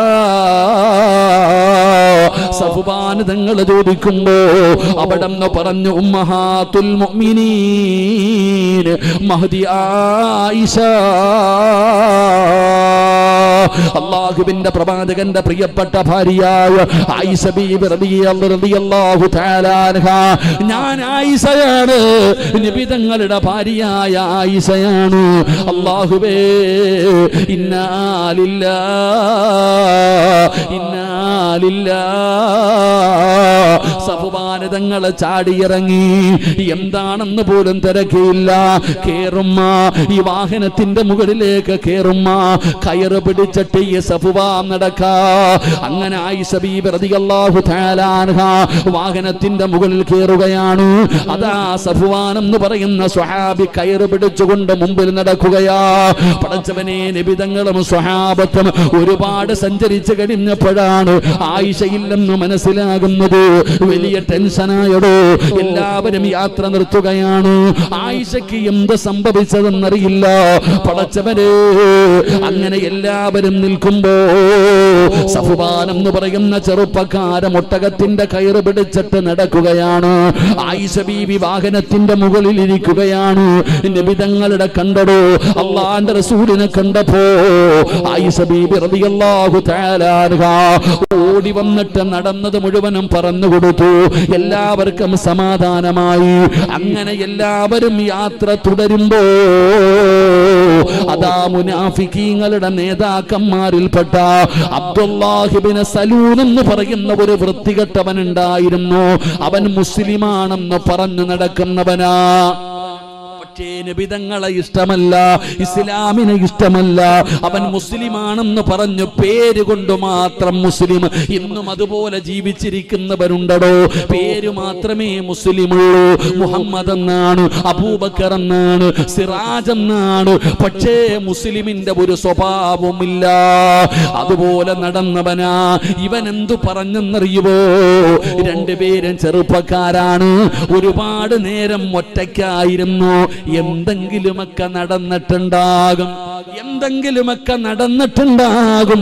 സഫ്വാൻ തങ്ങൾ ചോദിക്കുമ്പോ അവിടെന്ന് പറഞ്ഞു, ഉമ്മഹാത്തുൽ മുഅ്മിനീൻ മഹ്ദി ആയിഷ. അല്ലാഹുവിന്റെ പ്രവാചകന്റെ പ്രിയപ്പെട്ട ഭാര്യയായ ആയിഷ ബീബി റളിയല്ലാഹു തആല അൻഹ. ഞാൻ ആയിഷയാണ്, നബി തങ്ങളുടെ ഭാര്യയായ ആയിഷയാണ്. അല്ലാഹുവേ, ഇന്നാ ലില്ലാഹി ഇന്നാ ലില്ലാഹി. സഫ്വാൻ തങ്ങൾ ചാടിയിറങ്ങി. എന്താണെന്ന് പോലും തിരക്കിയില്ല. കേറുമ്മ, ഈ വാഹനത്തിന്റെ മുകളിലേക്ക് കേറുമ്മ, കയറ് പിടിച്ചിട്ട് ഈ സഫ്വാൻ നടക്കാ. അങ്ങനെ ആയിഷ ബീബി റളിയല്ലാഹു തആല അൻഹ വാഹനത്തിന്റെ മുകളിൽ കയറുകയാണ്. അതാ സഫ്വാൻ എന്ന് പറയുന്ന സ്വഹാബി കയറ് പിടിച്ചുകൊണ്ട് മുമ്പിൽ നടക്കുകയാ. പടച്ചവനെ, നബിതങ്ങളും സ്വഹാബത്തും ഒരുപാട് സഞ്ചരിച്ചു കഴിഞ്ഞപ്പോഴാണ് ആയിഷയില്ലെന്ന് മനസ്സിലാകുന്നത്. വലിയ ടെൻഷനായടോ. എല്ലാവരും യാത്ര നിർത്തുകയാണ്. ആയിഷയ്ക്ക് എന്ത് സംഭവിച്ചതെന്നറിയില്ല. പടച്ചവരെ, അങ്ങനെ എല്ലാവരും നിൽക്കുമ്പോ സഫ്വാൻ എന്ന് പറയുന്ന ചെറുപ്പക്കാരൻ ഒട്ടകത്തിന്റെ കയറ് പിടിച്ചിട്ട് നടക്കുകയാണ്. ആയിഷ ബീവി വാഹനത്തിന്റെ മുകളിൽ ഇരിക്കുകയാണ്. നബി തങ്ങളുടെ കണ്ടടോ, അള്ളാന്റെ റസൂലിനെ കണ്ടപ്പോ ആയിഷ ബീബി റളിയല്ലാഹു തആല അൻഹാ ഓടി വന്നിട്ട് നടന്നത് മുഴുവനും പറഞ്ഞു കൊടുത്തു. എല്ലാവർക്കും സമാധാനമായി. അങ്ങനെ എല്ലാവരും യാത്ര തുടരുമ്പോ അതാ മുനാഫിക്കീങ്ങളുടെ നേതാക്കന്മാരിൽപ്പെട്ട അബ്ദുല്ലാഹി ഇബ്നു സലൂൽ എന്ന് പറയുന്ന ഒരു വൃത്തികെട്ടവൻ ഉണ്ടായിരുന്നു. അവൻ മുസ്ലിമാണെന്ന് പറഞ്ഞു നടക്കുന്നവനാ. പക്ഷേ നബിതങ്ങളെ ഇഷ്ടമല്ല, ഇസ്ലാമിനെ ഇഷ്ടമല്ല. അവൻ മുസ്ലിമാണെന്ന് പറഞ്ഞു പേര് കൊണ്ട് മാത്രം മുസ്ലിം. ഇന്നും അതുപോലെ ജീവിച്ചിരിക്കുന്നവരുണ്ടോ? പേര് മാത്രമേ മുസ്ലിമുള്ളൂ. മുഹമ്മദ് എന്നാണ്, അബൂബക്കർ എന്നാണ്, സിറാജ് എന്നാണ്. പക്ഷേ മുസ്ലിമിന്റെ ഒരു സ്വഭാവമില്ല. അതുപോലെ നടന്നവനാ. ഇവൻ എന്തു പറഞ്ഞെന്നറിയുവോ? രണ്ടുപേരും ചെറുപ്പക്കാരാണ്. ഒരുപാട് നേരം ഒറ്റയ്ക്കായിരുന്നു. എന്തെങ്കിലുമൊക്കെ നടന്നിട്ടുണ്ടാകും, എന്തെങ്കിലുമൊക്കെ നടന്നിട്ടുണ്ടാകും.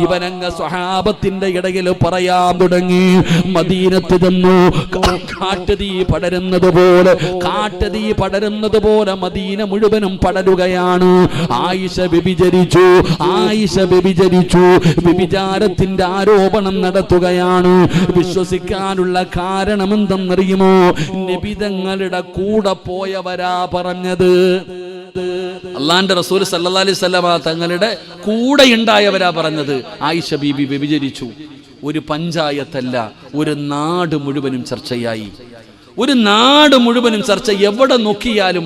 ഇവനങ്ങ് സ്വഹാബത്തിന്റെ ഇടയിൽ പറയാൻ തുടങ്ങി. മദീനത്ത് ചെന്നു. കാട്ടുതീ പടരുന്നത് പോലെ മദീന മുഴുവനും പടരുകയാണ്. ആയിഷ വ്യഭിചരിച്ചു, വ്യഭിചാരത്തിന്റെ ആരോപണം നടത്തുകയാണ്. വിശ്വസിക്കാനുള്ള കാരണം എന്തെന്നറിയുമോ? നബിതങ്ങളുടെ കൂടെ പോയവരാ പറഞ്ഞത്. അള്ളാന്റെ റസൂൽ സല്ലല്ലാഹു അലൈഹി വസല്ലമ തങ്ങളുടെ കൂടെ ഉണ്ടായവരാ പറഞ്ഞത്. ആയിഷ ബീബി വ്യഭിചരിച്ചു. ഒരു പഞ്ചായത്തല്ല, ഒരു നാട് മുഴുവനും ചർച്ചയായി. ഒരു നാട് മുഴുവനും ചർച്ച. എവിടെ നോക്കിയാലും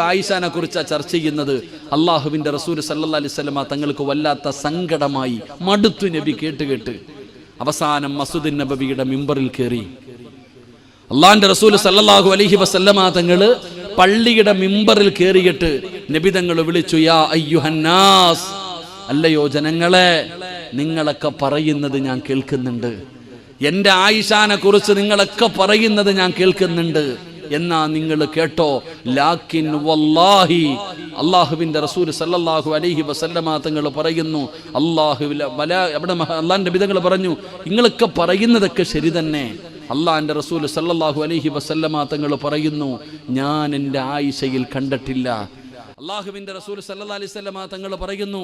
ആയിഷാനെ കുറിച്ചാ ചർച്ച ചെയ്യുന്നത്. അള്ളാഹുവിന്റെ റസൂൽ സല്ലല്ലാഹു അലൈഹി വസല്ലമ തങ്ങൾക്ക് വല്ലാത്ത സങ്കടമായി. മടുത്തു നബി കേട്ട്. അവസാനം മസ്ജിദുൻ നബവിയുടെ മിമ്പറിൽ കയറി. അള്ളാന്റെ റസൂൽ സല്ലല്ലാഹു അലൈഹി വസല്ലമ തങ്ങള് പള്ളിയുടെ മിമ്പറിൽ കയറിയിട്ട് നബി തങ്ങൾ വിളിച്ചു, യാ അയ്യുഹന്നാസ്, അല്ലയോ ജനങ്ങളെ, നിങ്ങളൊക്കെ പറയുന്നത് ഞാൻ കേൾക്കുന്നുണ്ട്. എന്റെ ആയിഷാനെ കുറിച്ച് നിങ്ങളൊക്കെ പറയുന്നത് ഞാൻ കേൾക്കുന്നുണ്ട്. എന്നാ നിങ്ങൾ കേട്ടോ. ലാക്കിൻ വല്ലാഹി, അള്ളാഹുവിന്റെ റസൂൽ സല്ലല്ലാഹു അലൈഹി വസല്ലമ തങ്ങൾ പറയുന്നു, അള്ളാഹിന്റെ നബിതങ്ങൾ പറഞ്ഞു, നിങ്ങളൊക്കെ പറയുന്നതൊക്കെ ശരി തന്നെ. അള്ളാഹിന്റെ റസൂൽ സല്ലല്ലാഹു അലൈഹി വസല്ലമ തങ്ങൾ പറയുന്നു, ഞാൻ എൻ്റെ ആയിഷയിൽ കണ്ടിട്ടില്ല. അള്ളാഹുവിന്റെ റസൂൽ സല്ലല്ലാഹു അലൈഹി വസല്ലമ തങ്ങൾ പറയുന്നു,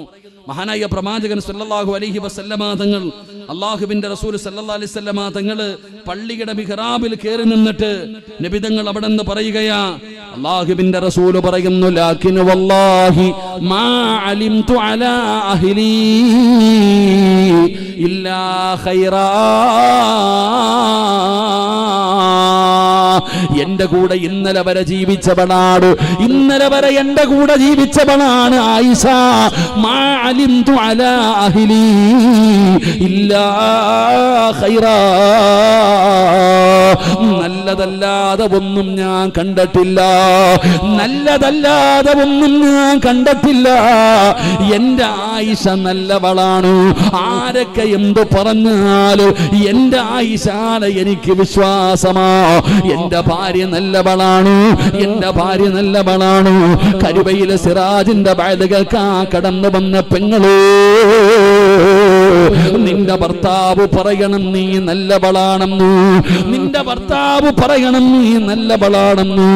മഹാനായ പ്രവാചകൻ സല്ലല്ലാഹു അലൈഹി വസല്ലമ തങ്ങൾ, അള്ളാഹുവിന്റെ റസൂൽ സല്ലല്ലാഹു അലൈഹി വസല്ലമ തങ്ങൾ പള്ളിയുടെ മിഹ്റാബിൽ കയറി നിന്നിട്ട് നബി തങ്ങൾ അവിടെ നിന്ന് പറയുകയാ. അള്ളാഹുവിന്റെ റസൂൽ പറയുന്നു, ലാകിൻ വല്ലാഹി മാ അലിംതു അലാ അഹ്ലി ഇല്ലാ ഖൈറാ. എന്റെ കൂടെ ഇന്നലെ വരെ ജീവിച്ചവളാണ്, എന്റെ കൂടെ ജീവിച്ചവളാണ് ആയിഷ. മാ അലിംതു അലാ അഹ്ലി ഇല്ലാ ഖൈറാ. നല്ലതല്ലാതെ ഒന്നും ഞാൻ കണ്ടിട്ടില്ല, എന്റെ ആയിഷ നല്ലവളാണ്. ആരൊക്കെ എന്ത് പറഞ്ഞാലും എന്റെ ആയിഷാനെ എനിക്ക് വിശ്വാസമാ. എന്റെ ഭാര്യ നല്ലവളാണ്. കരുവയിലെ സിറാജിന്റെ ബാലകൾക്കാ കടന്നു വന്ന പെങ്ങളോ, നിന്റെ ഭർത്താവ് പറയണം നീ നല്ലവളാണെന്നു,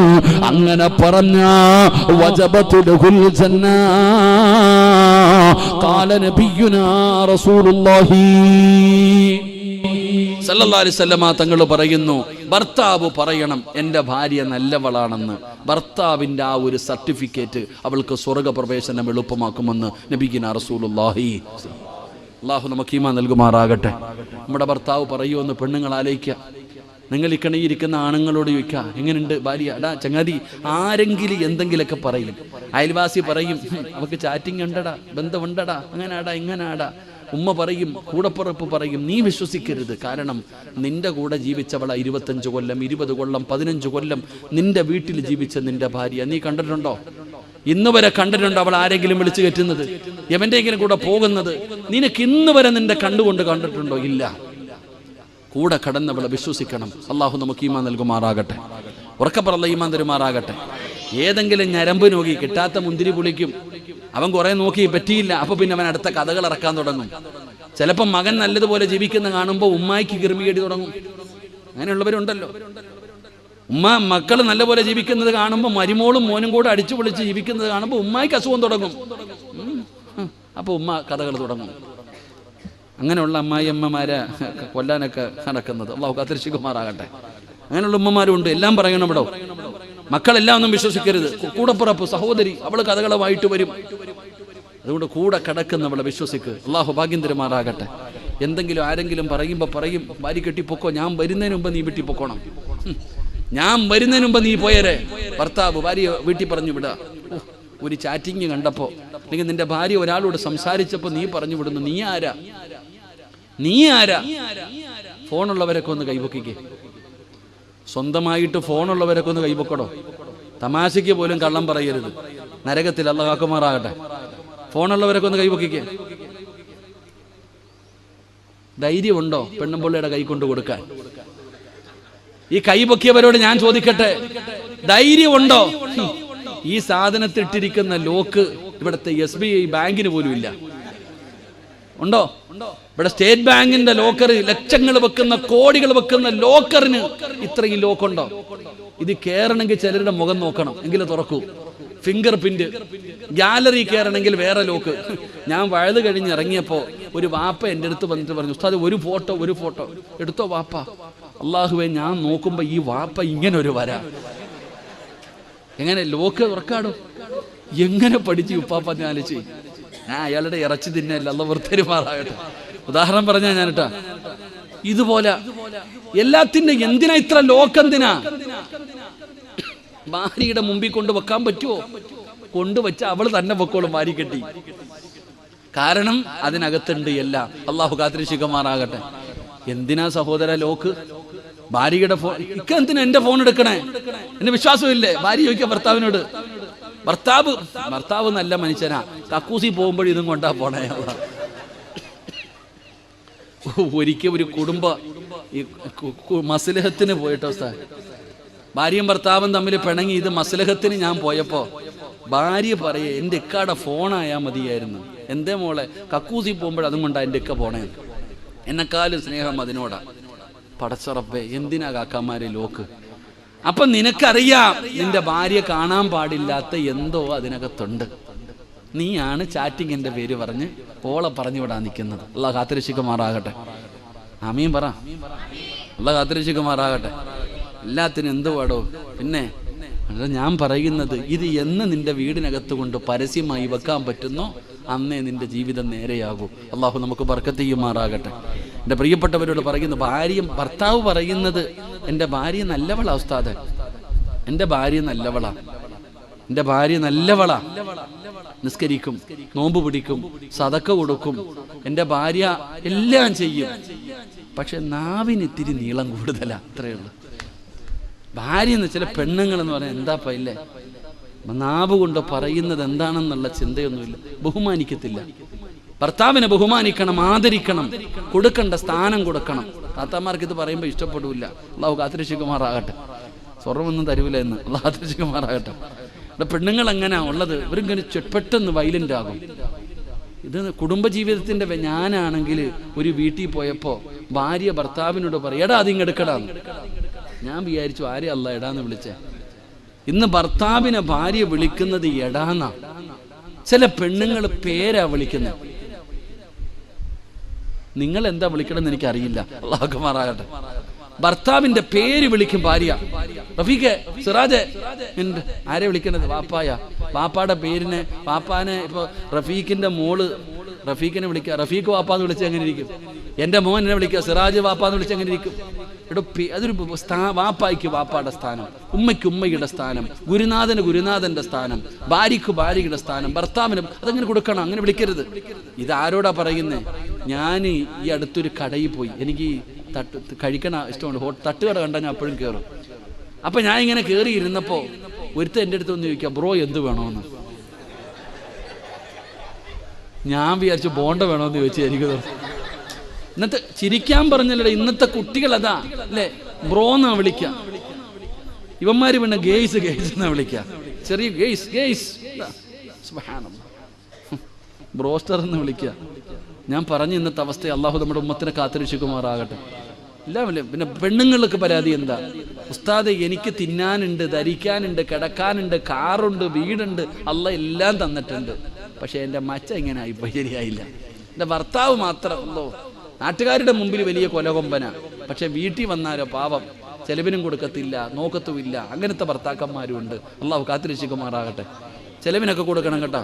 അങ്ങനെ പറഞ്ഞ വജബത്തുൽ ജന്ന. ഖാല നബിയുനാ റസൂലുള്ളാഹി സല്ലല്ലാഹു അലൈഹി വസല്ലമ തങ്ങൾ പറയുന്നു, ഭർത്താവ് പറയണം എൻ്റെ ഭാര്യ നല്ലവളാണെന്ന്. ഭർത്താവിൻ്റെ ആ ഒരു സർട്ടിഫിക്കറ്റ് അവൾക്ക് സ്വർഗപ്രവേശനം എളുപ്പമാക്കുമെന്ന് നബിയുനാ റസൂലുള്ളാഹി. അല്ലാഹു നമുക്ക് ഈമാൻ നൽകുമാറാകട്ടെ. നമ്മുടെ ഭർത്താവ് പറയുമെന്ന് പെണ്ണുങ്ങൾ ആലോചിക്കുക. നിങ്ങൾ ഈ കണിയിരിക്കുന്ന ആണുങ്ങളോട് ചോദിക്കുക, എങ്ങനെയുണ്ട് ഭാര്യ? എടാ ചങ്ങാതി, ആരെങ്കിലും എന്തെങ്കിലുമൊക്കെ പറയും. അയൽവാസി പറയും, അവർക്ക് ചാറ്റിംഗ് ഉണ്ടടാ, ബന്ധമുണ്ടടാ, അങ്ങനാടാ ഇങ്ങനാടാ. ഉമ്മ പറയും, കൂടപ്പുറപ്പ് പറയും. നീ വിശ്വസിക്കരുത്. കാരണം നിന്റെ കൂടെ ജീവിച്ചവള 25 കൊല്ലം 20 കൊല്ലം 15 കൊല്ലം നിന്റെ വീട്ടിൽ ജീവിച്ച നിന്റെ ഭാര്യ നീ കണ്ടിട്ടുണ്ടോ? ഇന്ന് വരെ കണ്ടിട്ടുണ്ടോ അവൾ ആരെങ്കിലും വിളിച്ചു കയറ്റുന്നത്, എവന്റെങ്കിലും കൂടെ പോകുന്നത്? നിനക്ക് ഇന്ന് വരെ നിന്റെ കണ്ടുകൊണ്ട് കണ്ടിട്ടുണ്ടോ? ഇല്ല. കൂടെ കടന്നവളെ വിശ്വസിക്കണം. അള്ളാഹു നമുക്ക് ഈമാൻ നൽകുമാറാകട്ടെ. ഉറക്കപ്പറല്ല ഈമാൻ തരുമാറാകട്ടെ. ഏതെങ്കിലും ഞരമ്പ് നോക്കി കിട്ടാത്ത മുന്തിരി പുളിക്കും. അവൻ കുറെ നോക്കി പറ്റിയില്ല, അപ്പൊ പിന്നെ അവൻ അടുത്ത കഥകൾ ഇറക്കാൻ തുടങ്ങും. ചിലപ്പോൾ മകൻ നല്ലതുപോലെ ജീവിക്കുന്ന കാണുമ്പോൾ ഉമ്മായിക്ക് കിർമികേടി തുടങ്ങും. അങ്ങനെയുള്ളവരുണ്ടല്ലോ. മക്കൾ നല്ലപോലെ ജീവിക്കുന്നത് കാണുമ്പോൾ മരുമോളും മോനും കൂടെ അടിച്ചു പൊളിച്ച് ജീവിക്കുന്നത് കാണുമ്പോൾ ഉമ്മായിക്ക് അസുഖം തുടങ്ങും. അപ്പൊ ഉമ്മ കഥകൾ തുടങ്ങും. അങ്ങനെയുള്ള അമ്മായി അമ്മമാരെ കൊല്ലാനൊക്കെ നടക്കുന്നത് അള്ളാഹു കാത്തിരക്ഷിക്കുമാറാകട്ടെ. അങ്ങനെയുള്ള ഉമ്മമാരും ഉണ്ട്. എല്ലാം പറയണം ഇവിടെ. മക്കളെല്ലാം ഒന്നും വിശ്വസിക്കരുത്. കൂടപ്പുറപ്പ് സഹോദരി അവള് കഥകളുമായിട്ട് വരും. അതുകൊണ്ട് കൂടെ കിടക്കുന്നവളെ വിശ്വസിക്ക്. അള്ളാഹു ഭാഗ്യം തരുമാറാകട്ടെ. എന്തെങ്കിലും ആരെങ്കിലും പറയുമ്പോൾ പറയും, ഭാര്യ കെട്ടിപ്പൊക്കോ, ഞാൻ വരുന്നതിന് മുമ്പ് നീ വെട്ടിപ്പൊക്കോണം, ഞാൻ വരുന്നതിന് മുമ്പ് നീ പോയരെ. ഭർത്താവ് ഭാര്യ വീട്ടിൽ പറഞ്ഞു വിടുക. ഒരു ചാറ്റിങ് കണ്ടപ്പോ അല്ലെങ്കിൽ നിന്റെ ഭാര്യ ഒരാളോട് സംസാരിച്ചപ്പോ നീ പറഞ്ഞു വിടുന്നു, നീ ആരാ, നീ ആരാ? ഫോണുള്ളവരൊക്കെ ഒന്ന് കൈപൊക്കിക്കേ. സ്വന്തമായിട്ട് ഫോണുള്ളവരൊക്കെ ഒന്ന് കൈപൊക്കടോ. തമാശയ്ക്ക് പോലും കള്ളം പറയരുത്, നരകത്തിൽ അല്ലാഹു കാക്കുമാറാകട്ടെ. ഫോണുള്ളവരൊക്കെ ഒന്ന് കൈപൊക്കിക്കേ. ധൈര്യമുണ്ടോ പെണ്ണുമ്പിള്ളയുടെ കൈ കൊണ്ട് കൊടുക്കാൻ? ഈ കൈപൊക്കിയവരോട് ഞാൻ ചോദിക്കട്ടെ, ധൈര്യമുണ്ടോ? ഈ സാധനത്തിട്ടിരിക്കുന്ന ലോക്ക് ഇവിടുത്തെ SBI ബാങ്കിന് പോലും ഇല്ല. ഉണ്ടോ? ഇവിടെ സ്റ്റേറ്റ് ബാങ്കിന്റെ ലോക്കർ, ലക്ഷങ്ങൾ വെക്കുന്ന കോടികൾ വെക്കുന്ന ലോക്കറിന് ഇത്രയും ലോക്കുണ്ടോ? ഇത് കയറണമെങ്കിൽ ചിലരുടെ മുഖം നോക്കണം, എങ്കിലും തുറക്കൂ. Finger print. ഗാലറി കയറണമെങ്കിൽ വേറെ ലോക്ക്. ഞാൻ വഴുത് കഴിഞ്ഞ് ഇറങ്ങിയപ്പോ ഒരു വാപ്പ എൻ്റെ അടുത്ത് വന്നിട്ട് പറഞ്ഞു, ഉസ്താദ് ഒരു ഫോട്ടോ എടുത്തോ വാപ്പ. അള്ളാഹുവേ, ഞാൻ നോക്കുമ്പോ ഈ വാപ്പ ഇങ്ങനെ ഒരു വര. എങ്ങനെ ലോക്ക് തുറക്കാടോ? എങ്ങനെ പഠിച്ചു ഉപ്പാപ്പ? ഞാൻ അയാളുടെ ഇറച്ചി തിന്നല്ല, അല്ല വെറുതെരുമാറാകട്ടെ. ഉദാഹരണം പറഞ്ഞാ ഞാനിട്ടാ ഇതുപോലെ എല്ലാത്തിന്റെ എന്തിനാ ഇത്ര ലോക്കെന്തിനാ? ഭാര്യയുടെ മുമ്പിൽ കൊണ്ട് വെക്കാൻ പറ്റുമോ? കൊണ്ടുവച്ച അവള് തന്നെ പൊക്കോളും വാരി കെട്ടി. കാരണം അതിനകത്തുണ്ട് എല്ലാം. അള്ളാഹു കാത്തിരക്ഷിക്കുമാറാകട്ടെ. എന്തിനാ സഹോദര ലോക്ക്? ഭാര്യയുടെ ഫോൺ. എന്തിനാ എന്റെ ഫോൺ എടുക്കണേ? എന്നെ വിശ്വാസമില്ലേ? ഭാര്യ ചോദിക്കുക ഭർത്താവിനോട്. ഭർത്താവ് നല്ല മനുഷ്യനാ. കക്കൂസി പോകുമ്പോഴും ഇതും കൊണ്ടാ പോണേ. ഒരിക്കൽ ഒരു കുടുംബ മസ്ലഹത്തിന് പോയിട്ടോ, ഭാര്യയും ഭർത്താവും തമ്മിൽ പിണങ്ങി. ഇത് മസ്ലഹത്തിന് ഞാൻ പോയപ്പോ ഭാര്യ പറയേ, എൻ്റെ ഇക്കാടെ ഫോണായാൽ മതിയായിരുന്നു. എന്തേ മോളെ? കക്കൂസി പോകുമ്പോൾ അതും കൊണ്ടാ എൻ്റെ ഇക്ക പോണേ. എന്നെക്കാളും സ്നേഹം അതിനോടാ. പടച്ചറപ്പേ, എന്തിനാ കാക്കാമാരെ ലോക്ക്? അപ്പൊ നിനക്കറിയാം നിന്റെ ഭാര്യ കാണാൻ പാടില്ലാത്ത എന്തോ അതിനകത്തുണ്ട്. നീയാണ് ചാറ്റിങ്ങിന്റെ പേര് പറഞ്ഞ് ഓളെ പറഞ്ഞു വിടാൻ നിൽക്കുന്നത്. അള്ളാഹു കാത്തിരക്ഷിക്കുമാറാകട്ടെ. ആമീൻ പറ. അള്ളാഹു കാത്തിരക്ഷിക്കുമാറാകട്ടെ. എല്ലാത്തിനും എന്ത് പാടോ? പിന്നെ ഞാൻ പറയുന്നത്, ഇത് എന്ന് നിന്റെ വീടിനകത്ത് കൊണ്ട് പരസ്യമായി വെക്കാൻ പറ്റുന്നോ അന്നേ നിന്റെ ജീവിതം നേരെയാകൂ. അള്ളാഹു നമുക്ക് ബർക്കത്ത് ചെയ്യുമാറാകട്ടെ. എൻ്റെ പ്രിയപ്പെട്ടവരോട് പറയുന്നു, ഭർത്താവ് പറയുന്നത്, എൻ്റെ ഭാര്യ നല്ലവളാ ഉസ്താദ്, എൻ്റെ ഭാര്യ നല്ലവളാ, എൻ്റെ ഭാര്യ നല്ലവളാ, നിസ്കരിക്കും, നോമ്പ് പിടിക്കും, സദക്ക കൊടുക്കും, എൻ്റെ ഭാര്യ എല്ലാം ചെയ്യും. പക്ഷെ നാവിന് ഇത്തിരി നീളം കൂടുതലാ, അത്രയേ ഉള്ളൂ. ഭാര്യ എന്ന് ചില പെണ്ണുങ്ങൾ എന്ന് പറയാൻ എന്താ ഇല്ലേ, നാവ് കൊണ്ട് പറയുന്നത് എന്താണെന്നുള്ള ചിന്തയൊന്നുമില്ല, ബഹുമാനിക്കത്തില്ല. ഭർത്താവിനെ ബഹുമാനിക്കണം, ആദരിക്കണം, കൊടുക്കേണ്ട സ്ഥാനം കൊടുക്കണം. താത്താമാർക്ക് ഇത് പറയുമ്പോൾ ഇഷ്ടപ്പെടില്ല. അള്ളാഹു കാത്തിരക്ഷിക്കുമാറാകട്ടെ. സ്വർണ്ണമൊന്നും തരൂല എന്ന് അള്ളാഹു കാത്തിരക്ഷിക്കുമാറാകട്ടെ. ഇവിടെ പെണ്ണുങ്ങൾ എങ്ങനെയാ ഉള്ളത്? ഇവരിങ്ങനെ പെട്ടെന്ന് വയലന്റ് ആകും. ഇത് കുടുംബജീവിതത്തിന്റെ. ഞാനാണെങ്കിൽ ഒരു വീട്ടിൽ പോയപ്പോ ഭാര്യ ഭർത്താവിനോട് പറയും, എടാ അതിങ്ങെടുക്കടാന്ന്. ഞാൻ വിചാരിച്ചു ആരെ അല്ല എടാന്ന് വിളിച്ചേ. ഇന്ന് ഭർത്താവിനെ ഭാര്യ വിളിക്കുന്നത് എടാന്നാ. ചില പെണ്ണുങ്ങൾ പേരാ വിളിക്കുന്നത്. നിങ്ങൾ എന്താ വിളിക്കണമെന്ന് എനിക്കറിയില്ല. അല്ലാഹു മാറാകട്ടെ. ഭർത്താവിന്റെ പേര് വിളിക്കും ഭാര്യ. റഫീഖെ, സിറാജെ, ആരെ വിളിക്കണത്? വാപ്പായ. വാപ്പാടെ പേരിനെ, വാപ്പാനെ ഇപ്പൊ റഫീഖിന്റെ മോള് റഫീഖിനെ വിളിക്കുക, റഫീഖ് വാപ്പാന്ന് വിളിച്ച് എങ്ങനെ ഇരിക്കും? എന്റെ മോൻ എന്നെ വിളിക്കുക സിറാജ് വാപ്പാന്ന് വിളിച്ച് എങ്ങനെ ഇരിക്കും? അതൊരു വാപ്പായ്ക്ക് വാപ്പാടെ സ്ഥാനം, ഉമ്മയ്ക്ക് ഉമ്മയുടെ സ്ഥാനം, ഗുരുനാഥന് ഗുരുനാഥന്റെ സ്ഥാനം, ഭാര്യയ്ക്ക് ഭാര്യയുടെ സ്ഥാനം, ഭർത്താവിന് അതങ്ങനെ കൊടുക്കണം. അങ്ങനെ വിളിക്കരുത്. ഇതാരോടാ പറയുന്നേ? ഞാൻ ഈ അടുത്തൊരു കടയിൽ പോയി. എനിക്ക് കഴിക്കണ ഇഷ്ടമുണ്ട്. തട്ടുകട കണ്ടാൽ ഞാൻ അപ്പോഴും കയറും. അപ്പൊ ഞാൻ ഇങ്ങനെ കയറി ഇരുന്നപ്പോ ഒരുത്ത എൻ്റെ അടുത്ത് ഒന്ന് ചോദിക്കുക, ബ്രോ എന്ത് വേണമെന്ന്. ഞാൻ വിചാരിച്ചു ബോണ്ട വേണമെന്ന് ചോദിച്ചു. എനിക്ക് ഇന്നത്തെ ചിരിക്കാൻ പറഞ്ഞല്ലേ, ഇന്നത്തെ കുട്ടികൾ അതാ അല്ലേ, ബ്രോന്നാ വിളിക്കാം. ഇവന്മാര് പിന്നെ ഗേയ്സ് എന്നാ വിളിക്കാം. ചെറിയ ഗേയ്സ് ബ്രോസ്റ്റർ എന്ന് വിളിക്കുക. ഞാൻ പറഞ്ഞു ഇന്നത്തെ അവസ്ഥ അള്ളാഹു നമ്മുടെ ഉമ്മത്തിനെ കാത്തിരക്ഷിക്കുമാറാകട്ടെ. എല്ലാവരും പിന്നെ പെണ്ണുങ്ങൾക്ക് പരാതി എന്താ? ഉസ്താദെ എനിക്ക് തിന്നാനുണ്ട്, ധരിക്കാനുണ്ട്, കിടക്കാനുണ്ട്, കാറുണ്ട്, വീടുണ്ട്, അള്ള എല്ലാം തന്നിട്ടുണ്ട്. പക്ഷെ എൻ്റെ മച്ച ഇങ്ങനെ ആയിപ്പോ ശരിയായില്ല. എൻ്റെ ഭർത്താവ് മാത്രം ഉള്ളോ, നാട്ടുകാരുടെ മുമ്പിൽ വലിയ കൊലകൊമ്പന, പക്ഷെ വീട്ടിൽ വന്നാലോ പാവം, ചെലവിനും കൊടുക്കത്തില്ല, നോക്കത്തുമില്ല. അങ്ങനത്തെ ഭർത്താക്കന്മാരും ഉണ്ട്. അള്ളാഹു കാത്തിരക്ഷിക്കുമാറാകട്ടെ. ചെലവിനൊക്കെ കൊടുക്കണം കേട്ടോ,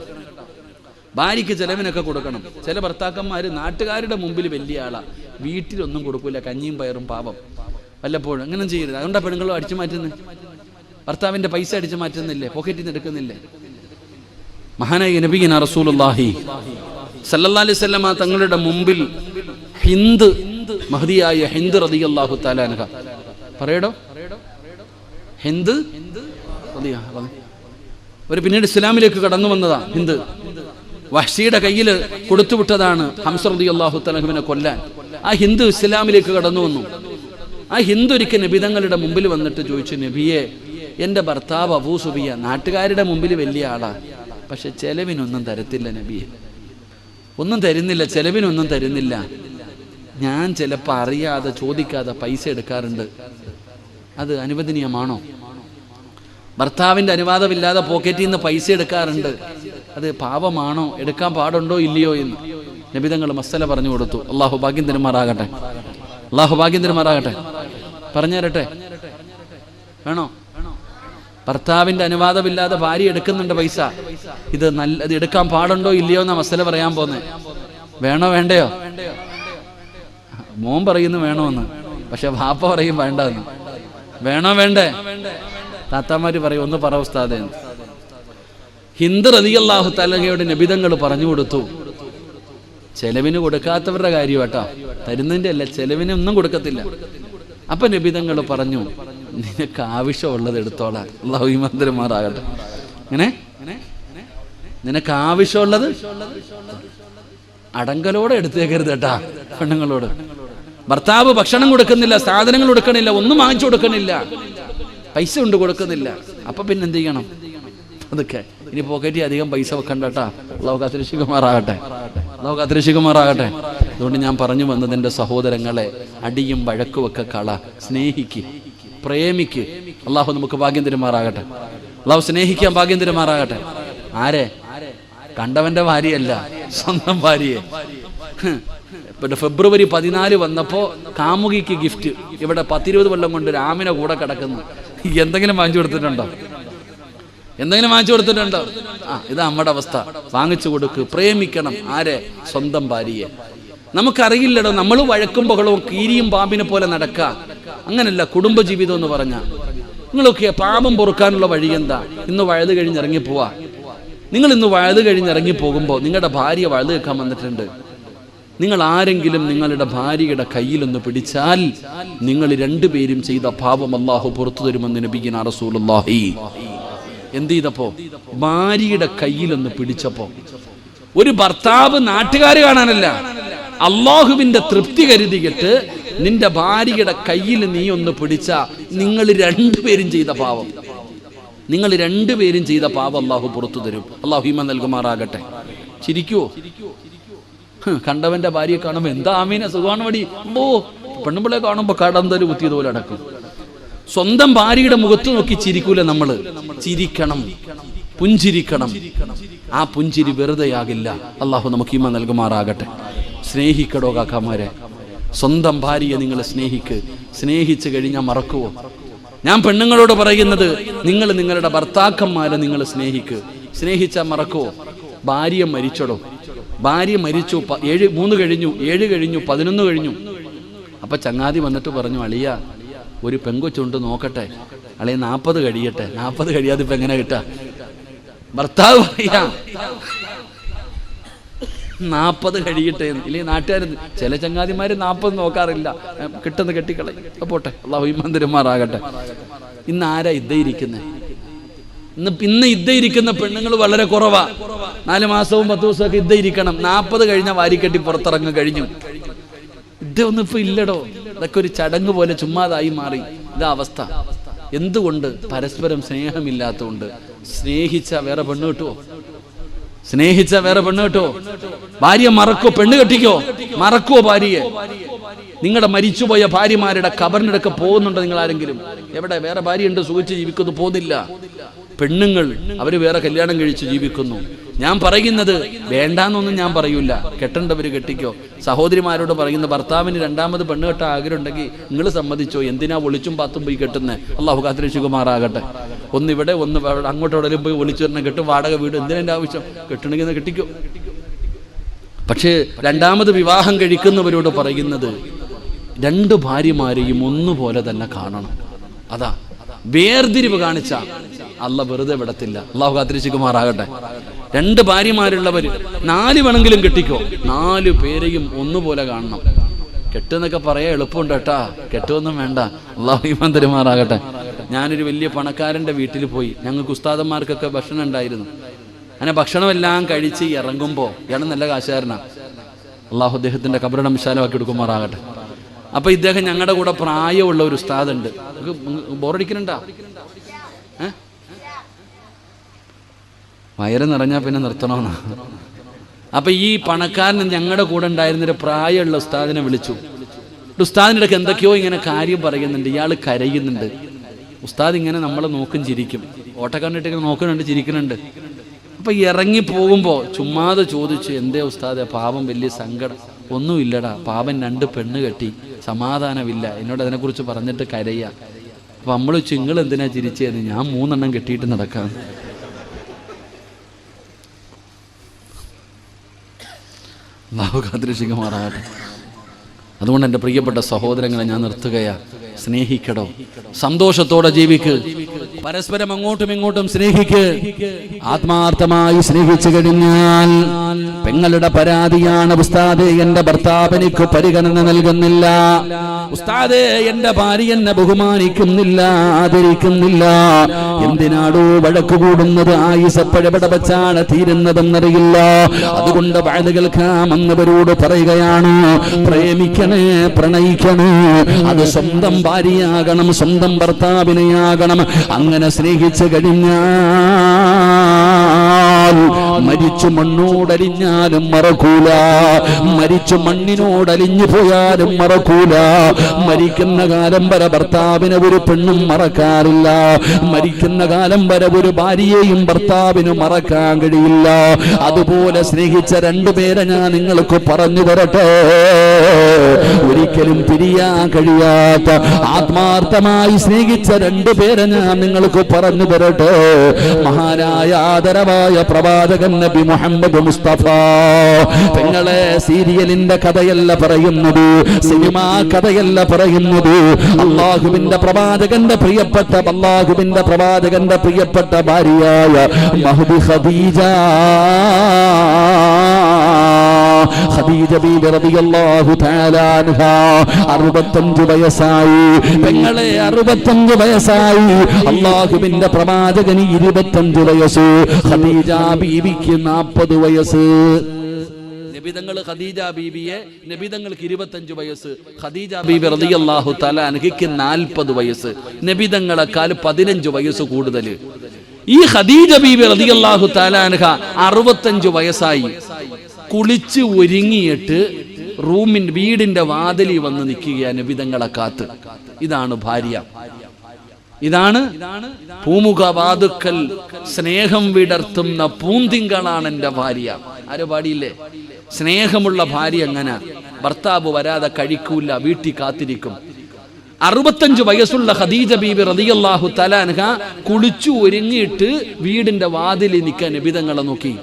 ഭാര്യയ്ക്ക് ചെലവിനൊക്കെ കൊടുക്കണം. ചില ഭർത്താക്കന്മാർ നാട്ടുകാരുടെ മുമ്പിൽ വലിയ ആളാ, വീട്ടിലൊന്നും കൊടുക്കില്ല, കഞ്ഞിയും പയറും, പാപം. വല്ലപ്പോഴും അങ്ങനെ ചെയ്യരുത്. അതുകൊണ്ടാണ് പെണ്ണുങ്ങളും അടിച്ചു മാറ്റുന്നത്. ഭർത്താവിൻ്റെ പൈസ അടിച്ചു മാറ്റുന്നില്ലേ, പോക്കറ്റിൽ നിന്ന് എടുക്കുന്നില്ലേ? മഹാനായ നബിയുനാ റസൂലുള്ളാഹി സല്ലല്ലാഹു അലൈഹി വസല്ലമ തങ്ങളുടെ മുമ്പിൽ ഹിന്ദ്, മഹദിയായ ഹിന്ദ് റളിയല്ലാഹു തആല അൻഹ, പറയടോ ഹിന്ദ് ഒരു പിന്നീട് ഇസ്ലാമിലേക്ക് കടന്നു വന്നതാ. ഹിന്ദ് വഹ്ശിയുടെ കയ്യിൽ കൊടുത്തുവിട്ടതാണ് ഹംസ റളിയല്ലാഹു തആല അൻഹുവിനെ കൊല്ലാൻ. ആ ഹിന്ദ് ഇസ്ലാമിലേക്ക് കടന്നു വന്നു. ആ ഹിന്ദ് ഒരിക്കൽ നബി തങ്ങളുടെ മുമ്പിൽ വന്നിട്ട് ചോദിച്ചു, നബിയെ, എൻ്റെ ഭർത്താവ് അബൂ സുഫിയാൻ നാട്ടുകാരുടെ മുമ്പിൽ വലിയ ആളാ, പക്ഷെ ചെലവിനൊന്നും തരത്തില്ല നബിയെ, ഒന്നും തരുന്നില്ല, ചെലവിനൊന്നും തരുന്നില്ല. ഞാൻ ചിലപ്പോൾ അറിയാതെ ചോദിക്കാതെ പൈസ എടുക്കാറുണ്ട്, അത് അനുവദനീയമാണോ? ഭർത്താവിൻ്റെ അനുവാദമില്ലാതെ പോക്കറ്റിൽ നിന്ന് പൈസ എടുക്കാറുണ്ട്, അത് പാപമാണോ? എടുക്കാൻ പാടുണ്ടോ ഇല്ലയോ എന്ന് നബി തങ്ങൾ മസല പറഞ്ഞു കൊടുത്തു. അള്ളാഹു ഭാഗ്യം തരുമാറാകട്ടെ, അള്ളാഹു ഭാഗ്യം തരുമാറാകട്ടെ. പറഞ്ഞു തരട്ടെ, വേണോ? ഭർത്താവിൻ്റെ അനുവാദമില്ലാതെ ഭാര്യ എടുക്കുന്നുണ്ട് പൈസ, ഇത് ഇത് എടുക്കാൻ പാടുണ്ടോ ഇല്ലയോ എന്നാ മസല പറയാൻ പോന്നെ. വേണോ വേണ്ടയോ? മോൻ പറയുന്നു വേണോന്ന്, പക്ഷെ വാപ്പ പറയും വേണ്ടെന്ന്. വേണോ വേണ്ടേ? താത്താമാര് പറയും ഒന്ന് പറ ഉസ്താദേ. ഹിന്ദ് റളിയല്ലാഹു തആലയോട് നബിതങ്ങൾ പറഞ്ഞു കൊടുത്തു, ചെലവിന് കൊടുക്കാത്തവരുടെ കാര്യം കേട്ടോ, തരുന്നതിൻ്റെ അല്ല, ചെലവിനൊന്നും കൊടുക്കത്തില്ല. അപ്പൊ നബിതങ്ങൾ പറഞ്ഞു, നിനക്ക് ആവശ്യമുള്ളത് എടുത്തോളാം. അല്ലാഹു ഈമാൻ തരുമാറാകട്ടെ. ഇങ്ങനെ നിനക്ക് ആവശ്യമുള്ളത് അടങ്കലോടെ എടുത്തേക്കരുത് കേട്ടാ. പെണ്ണുങ്ങളോട് ഭർത്താവ് ഭക്ഷണം കൊടുക്കുന്നില്ല, സാധനങ്ങൾ കൊടുക്കണില്ല, ഒന്നും വാങ്ങിച്ചു കൊടുക്കണില്ല, പൈസ കൊണ്ട് കൊടുക്കുന്നില്ല, അപ്പൊ പിന്നെ എന്ത് ചെയ്യണം? അതൊക്കെ ഇനി പോക്കറ്റിൽ അധികം പൈസ വെക്കണ്ട കേട്ടാ. അല്ലാഹു കാത്തിരക്ഷിക്കുമാറാകട്ടെ, അല്ലാഹു കാത്തിരക്ഷിക്കുമാറാകട്ടെ. അതുകൊണ്ട് ഞാൻ പറഞ്ഞു വന്നത്, എൻ്റെ സഹോദരങ്ങളെ, അടിയും വഴക്കും ഒക്കെ കള, സ്നേഹിക്ക്, പ്രേമിക്ക്. അള്ളാഹു നമുക്ക് ഭാഗ്യം തരുമാറാകട്ടെ, അള്ളാഹു സ്നേഹിക്കാൻ ഭാഗ്യം തരുമാറാകട്ടെ. ആരെ? കണ്ടവന്റെ ഭാര്യയല്ല, സ്വന്തം ഭാര്യയെ. പിന്നെ ഫെബ്രുവരി 14 വന്നപ്പോ കാമുകിക്ക് ഗിഫ്റ്റ്, ഇവിടെ 10-20 കൊല്ലം കൊണ്ട് രാമിനെ കൂടെ കിടക്കുന്നു. എന്തെങ്കിലും വാങ്ങിച്ചു കൊടുത്തിട്ടുണ്ടോ? എന്തെങ്കിലും വാങ്ങിച്ചു കൊടുത്തിട്ടുണ്ടോ? ഇതാ നമ്മുടെ അവസ്ഥ. വാങ്ങിച്ചു കൊടുക്ക്, പ്രേമിക്കണം. ആരെ? സ്വന്തം ഭാര്യയെ. നമുക്കറിയില്ലടോ, നമ്മൾ വഴക്കും ബഹളവും കീരിയും പാമ്പിനെ പോലെ നടക്കുക. അങ്ങനല്ല കുടുംബജീവിതം എന്ന് പറഞ്ഞാൽ. നിങ്ങളൊക്കെ പാപം പൊറുക്കാനുള്ള വഴി എന്താ? ഇന്ന് വഴുത് കഴിഞ്ഞിറങ്ങിപ്പോവാ. നിങ്ങൾ ഇന്ന് വഴുത് കഴിഞ്ഞിറങ്ങിപ്പോകുമ്പോൾ നിങ്ങളുടെ ഭാര്യ വഴുത് കേൾക്കാൻ വന്നിട്ടുണ്ട്. നിങ്ങൾ ആരെങ്കിലും നിങ്ങളുടെ ഭാര്യയുടെ കയ്യിലൊന്ന് പിടിച്ചാൽ നിങ്ങൾ രണ്ടുപേരും ചെയ്ത പാപം അല്ലാഹു പുറത്തു തരുമെന്ന് നബിയുനാ റസൂലുള്ളാഹി. എന്ത് ചെയ്തപ്പോ? ഭാര്യയുടെ കയ്യിലൊന്ന് പിടിച്ചപ്പോ. ഒരു ഭർത്താവ് നാട്ടുകാര് കാണാനല്ല, അള്ളാഹുവിന്റെ തൃപ്തി കരുതിയിട്ട് നിന്റെ ഭാര്യയുടെ കയ്യിൽ നീ ഒന്ന് പിടിച്ച നിങ്ങൾ രണ്ടുപേരും ചെയ്ത പാപം, നിങ്ങൾ രണ്ടുപേരും ചെയ്ത പാപം അള്ളാഹു പുറത്തു തരും. അള്ളാഹു ഈമാൻ നൽകുമാറാകട്ടെ. ചിരിക്കുവോ? കണ്ടവന്റെ ഭാര്യയെ കാണുമ്പോ എന്താ ആമീന സുഖമാണ് വടി, പെണ്ണുമ്പിളെ കാണുമ്പോ കടന്തല് കുത്തിയതുപോലെ അടക്കും. സ്വന്തം ഭാര്യയുടെ മുഖത്ത് നോക്കി ചിരിക്കൂല നമ്മള്. ചിരിക്കണം, പുഞ്ചിരിക്കണം. ആ പുഞ്ചിരി വെറുതെയാകില്ല. അള്ളാഹു നമുക്ക് ഈമാൻ നൽകുമാറാകട്ടെ. സ്നേഹിക്കടോ കാക്കാമാരെ, സ്വന്തം ഭാര്യയെ നിങ്ങൾ സ്നേഹിക്ക്. സ്നേഹിച്ചു കഴിഞ്ഞാൽ മറക്കുവോ? ഞാൻ പെണ്ണുങ്ങളോട് പറയുന്നത്, നിങ്ങൾ നിങ്ങളുടെ ഭർത്താക്കന്മാരെ നിങ്ങൾ സ്നേഹിക്ക്. സ്നേഹിച്ചാൽ മറക്കുവോ? ഭാര്യ മരിച്ചടോ, ഭാര്യ മരിച്ചു, 3 കഴിഞ്ഞു, 7 കഴിഞ്ഞു, 11 കഴിഞ്ഞു. അപ്പൊ ചങ്ങാതി വന്നിട്ട് പറഞ്ഞു, അളിയ ഒരു പെങ്കൊച്ചുണ്ട് നോക്കട്ടെ. അളിയ 40 കഴിയട്ടെ. 40 കഴിയാതെ ഇപ്പൊ എങ്ങനെ കിട്ടാ? ഭർത്താവ് പറയാ 40 കഴിയട്ടെ. ഇല്ലേ നാട്ടുകാർ, ചില ചങ്ങാതിമാര് 40 നോക്കാറില്ല, കിട്ടുന്ന കെട്ടിക്കളയും. പോട്ടെ, അല്ലാഹു ഈമാൻ തരുമാറാകട്ടെ. ഇന്ന് ആരാ ഇരിക്കുന്നത്? ഇന്ന് ഇരിക്കുന്ന പെണ്ണുങ്ങൾ വളരെ കുറവാ. 4 മാസവും 10 ദിവസമൊക്കെ ഇരിക്കണം. 40 കഴിഞ്ഞ വാരിക്കെട്ടി പുറത്തിറങ്ങും, കഴിഞ്ഞു. ഇതൊന്നും ഇപ്പൊ ഇല്ലടോ. ഇതൊക്കെ ഒരു ചടങ്ങ് പോലെ ചുമ്മാതായി മാറി. ഇതാ അവസ്ഥ. എന്തുകൊണ്ട്? പരസ്പരം സ്നേഹമില്ലാത്തതുകൊണ്ട്. സ്നേഹിച്ച വേറെ പെണ്ണ് കിട്ടുമോ? സ്നേഹിച്ച വേറെ പെണ്ണ് കിട്ടുമോ? ഭാര്യ മറക്കോ? പെണ്ണ് കെട്ടിക്കോ? മറക്കുവോ ഭാര്യയെ? നിങ്ങളുടെ മരിച്ചുപോയ ഭാര്യമാരുടെ ഖബറിനടുക്കെ പോകുന്നുണ്ടോ നിങ്ങൾ ആരെങ്കിലും? എവിടെ? വേറെ ഭാര്യയുണ്ട്, സുഖിച്ച് ജീവിക്കുന്നു, പോകുന്നില്ല. പെണ്ണുങ്ങൾ അവര് വേറെ കല്യാണം കഴിച്ച് ജീവിക്കുന്നു. ഞാൻ പറയുന്നത് വേണ്ടാന്നൊന്നും ഞാൻ പറയൂല. കെട്ടേണ്ടവര് കെട്ടിക്കോ. സഹോദരിമാരോട് പറയുന്ന ഭർത്താവിന് 2ാമത് പെണ്ണ് കെട്ടാൻ ആഗ്രഹം ഉണ്ടെങ്കിൽ നിങ്ങൾ സമ്മതിച്ചോ. എന്തിനാ ഒളിച്ചും പാത്തും പോയി കെട്ടുന്നത്? അള്ളാഹു കാത്തിരക്ഷിക്കുമാറാകട്ടെ. ഒന്ന് ഇവിടെ ഒന്ന് അങ്ങോട്ടെവിടെയും പോയി ഒളിച്ചു വരണം. കെട്ടും വാടക വീട് എന്തിനെന്റെ ആവശ്യം? കെട്ടണമെങ്കിൽ കെട്ടിക്കോ. പക്ഷേ 2ാമത് വിവാഹം കഴിക്കുന്നവരോട് പറയുന്നത് 2 ഭാര്യമാരെയും ഒന്നുപോലെ തന്നെ കാണണം. അതാ വേർതിരിവ് കാണിച്ച അല്ല വെറുതെ വിടത്തില്ല. അള്ളാഹു കാത്തിരക്ഷിക്കുമാറാകട്ടെ. 2 ഭാര്യമാരുള്ളവർ 4 വേണമെങ്കിലും കെട്ടിക്കോ. 4 പേരെയും ഒന്നുപോലെ കാണണം. കെട്ടെന്നൊക്കെ പറയാൻ എളുപ്പമുണ്ട് കേട്ടാ. കെട്ടുമൊന്നും വേണ്ട. അള്ളാഹു ഈമാൻ തരുമാറാകട്ടെ. ഞാനൊരു വലിയ പണക്കാരൻ്റെ വീട്ടിൽ പോയി. ഞങ്ങൾക്ക് ഉസ്താദന്മാർക്കൊക്കെ ഭക്ഷണം ഉണ്ടായിരുന്നു. അങ്ങനെ ഭക്ഷണമെല്ലാം കഴിച്ച് ഇറങ്ങുമ്പോൾ ഇയാൾ നല്ല കാശുകാരനാണ്. അള്ളാഹു അദ്ദേഹത്തിൻ്റെ ഖബറിടം വിശാലമാക്കി എടുക്കുമാറാകട്ടെ. അപ്പൊ ഇദ്ദേഹം ഞങ്ങളുടെ കൂടെ പ്രായമുള്ള ഒരു ഉസ്താദ് ഉണ്ട്. ബോറടിക്കണുണ്ടാ? വയറ് നിറഞ്ഞാൽ പിന്നെ നിർത്തണമെന്നാ. അപ്പൊ ഈ പണക്കാരൻ ഞങ്ങളുടെ കൂടെ ഉണ്ടായിരുന്നൊരു പ്രായമുള്ള ഉസ്താദിനെ വിളിച്ചു. ഉസ്താദിൻ്റെ ഇടയ്ക്ക് എന്തൊക്കെയോ ഇങ്ങനെ കാര്യം പറയുന്നുണ്ട്. ഇയാൾ കരയുന്നുണ്ട്. ഉസ്താദ് ഇങ്ങനെ നമ്മളെ നോക്കും, ചിരിക്കും. ഓട്ടക്കണ്ണിട്ട് നോക്കുന്നുണ്ട്, ചിരിക്കുന്നുണ്ട്. അപ്പൊ ഇറങ്ങി പോകുമ്പോ ചുമ്മാതെ ചോദിച്ചു, എന്തേ ഉസ്താദെ പാപം വലിയ സങ്കടം? ഒന്നുമില്ലടാ, പാപൻ 2 പെണ്ണ് കെട്ടി, സമാധാനമില്ല. എന്നോട് അതിനെക്കുറിച്ച് പറഞ്ഞിട്ട് കരയ. അപ്പൊ നമ്മൾ നിങ്ങൾ എന്തിനാ ചിരിച്ചത്? ഞാൻ 3 എണ്ണം കെട്ടിയിട്ട് നടക്കാം. അല്ലാഹു കാത്തിരക്ഷിക്കുമാറാകട്ടെ. അതുകൊണ്ട് എൻ്റെ പ്രിയപ്പെട്ട സഹോദരങ്ങളെ ഞാൻ നിർത്തുകയാ. സ്നേഹിക്കടോ, സന്തോഷത്തോടെ ജീവിക്ക്, പരസ്പരം അങ്ങോട്ടും ഇങ്ങോട്ടും സ്നേഹിക്ക്. ആത്മാർത്ഥമായി സ്നേഹിച്ചു കഴിഞ്ഞാൽ പെങ്ങളുടെ പരാതിയാണ്, ഉസ്താദേ എന്റെ ഭർത്താവ് എനിക്ക് പരിഗണന നൽകുന്നില്ല, ഉസ്താദേ എന്റെ ഭാര്യ എന്നെ ബഹുമാനിക്കുന്നില്ല, ആദരിക്കുന്നില്ല. എന്തിനാടോ വഴക്കു കൂടുന്നത്? ആയുസപ്പഴവിടെ വെച്ചാണ് തീരുന്നതെന്നറിയില്ല. അതുകൊണ്ട് വഴത് കേൾക്കാമെന്നവരോട് പറയുകയാണ്, പ്രേമിക്കണേ, പ്രണയിക്കണേ. അത് സ്വന്തം ഭാര്യയാകണം, സ്വന്തം ഭർത്താവിനെയാകണം. അങ്ങനെ സ്നേഹിച്ചു കഴിഞ്ഞാൽ മരിച്ചു മണ്ണോടലിഞ്ഞാലും മറക്കൂല, മരിച്ചു മണ്ണിനോടലിഞ്ഞു പോയാലും മറക്കൂല. മരിക്കുന്ന കാലം വരെ ഭർത്താവിനെ ഒരു പെണ്ണും മറക്കാറില്ല. മരിക്കുന്ന കാലം വരെ ഒരു ഭാര്യയെയും ഭർത്താവിന് മറക്കാൻ കഴിയില്ല. അതുപോലെ സ്നേഹിച്ച 2 പേരെ ഞാൻ നിങ്ങൾക്ക് പറഞ്ഞു തരട്ടെ. ഒരിക്കലും പിരിയാൻ കഴിയാത്ത ആത്മാർത്ഥമായി സ്നേഹിച്ച 2 പേരെ ഞാൻ നിങ്ങൾക്ക് പറഞ്ഞു തരട്ടെ. മഹാനായ ആദരവായ പ്രവാചകൻ നബി മുഹമ്മദ് മുസ്തഫ. പെങ്ങളെ, സീരിയലിന്റെ കഥയല്ല പറയുന്നത്, സിനിമാ കഥയല്ല പറയുന്നത്. അള്ളാഹുവിന്റെ പ്രവാചകന്റെ പ്രിയപ്പെട്ട ഭാര്യയായ മഹദി ഖദീജ ബീബി റളിയല്ലാഹു തആല അൻഹ 65 വയസ്സായി. പെങ്ങളെ, 65 വയസ്സായി. അല്ലാഹുവിന്റെ പ്രവാചകന് 25 വയസ്സ്, ഖദീജ ബീബിക്ക് 40 വയസ്സ്. നബിതങ്ങൾ ഖദീജ ബീബിയെ, നബിതങ്ങൾക്ക് 25 വയസ്സ്, ഖദീജ ബീബി റളിയല്ലാഹു തആല അൻഹയ്ക്ക് 40 വയസ്സ്. നബിതങ്ങളെക്കാൾ 15 വയസ്സ് കൂടുതൽ. ഈ ഖദീജ ബീബി റളിയല്ലാഹു തആല അൻഹ 65 വയസ്സായി. കുളിച്ച് ഒരുങ്ങിയിട്ട് വീടിന്റെ വാതിലിൽ വന്ന് നിൽക്കുകയാണ് നബിതങ്ങളെ കാത്ത്. ഇതാണ് ഭാര്യ. ഇതാണ് പൂമുഖ വാതുക്കൽ സ്നേഹം വിടർത്തുന്ന പൂന്തിങ്കളാണ് എൻ്റെ ഭാര്യ. ആരോ പാടിയില്ലേ? സ്നേഹമുള്ള ഭാര്യ എങ്ങനെ? ഭർത്താവ് വരാതെ കഴിക്കൂല, വീട്ടിൽ കാത്തിരിക്കും. 65 വയസ്സുള്ള ഖദീജ ബീബി റളിയല്ലാഹു തആല അൻഹ കുളിച്ചു ഒരുങ്ങിയിട്ട് വീടിന്റെ വാതിലിൽ നിൽക്കാൻ നബിതങ്ങളെ നോക്കി.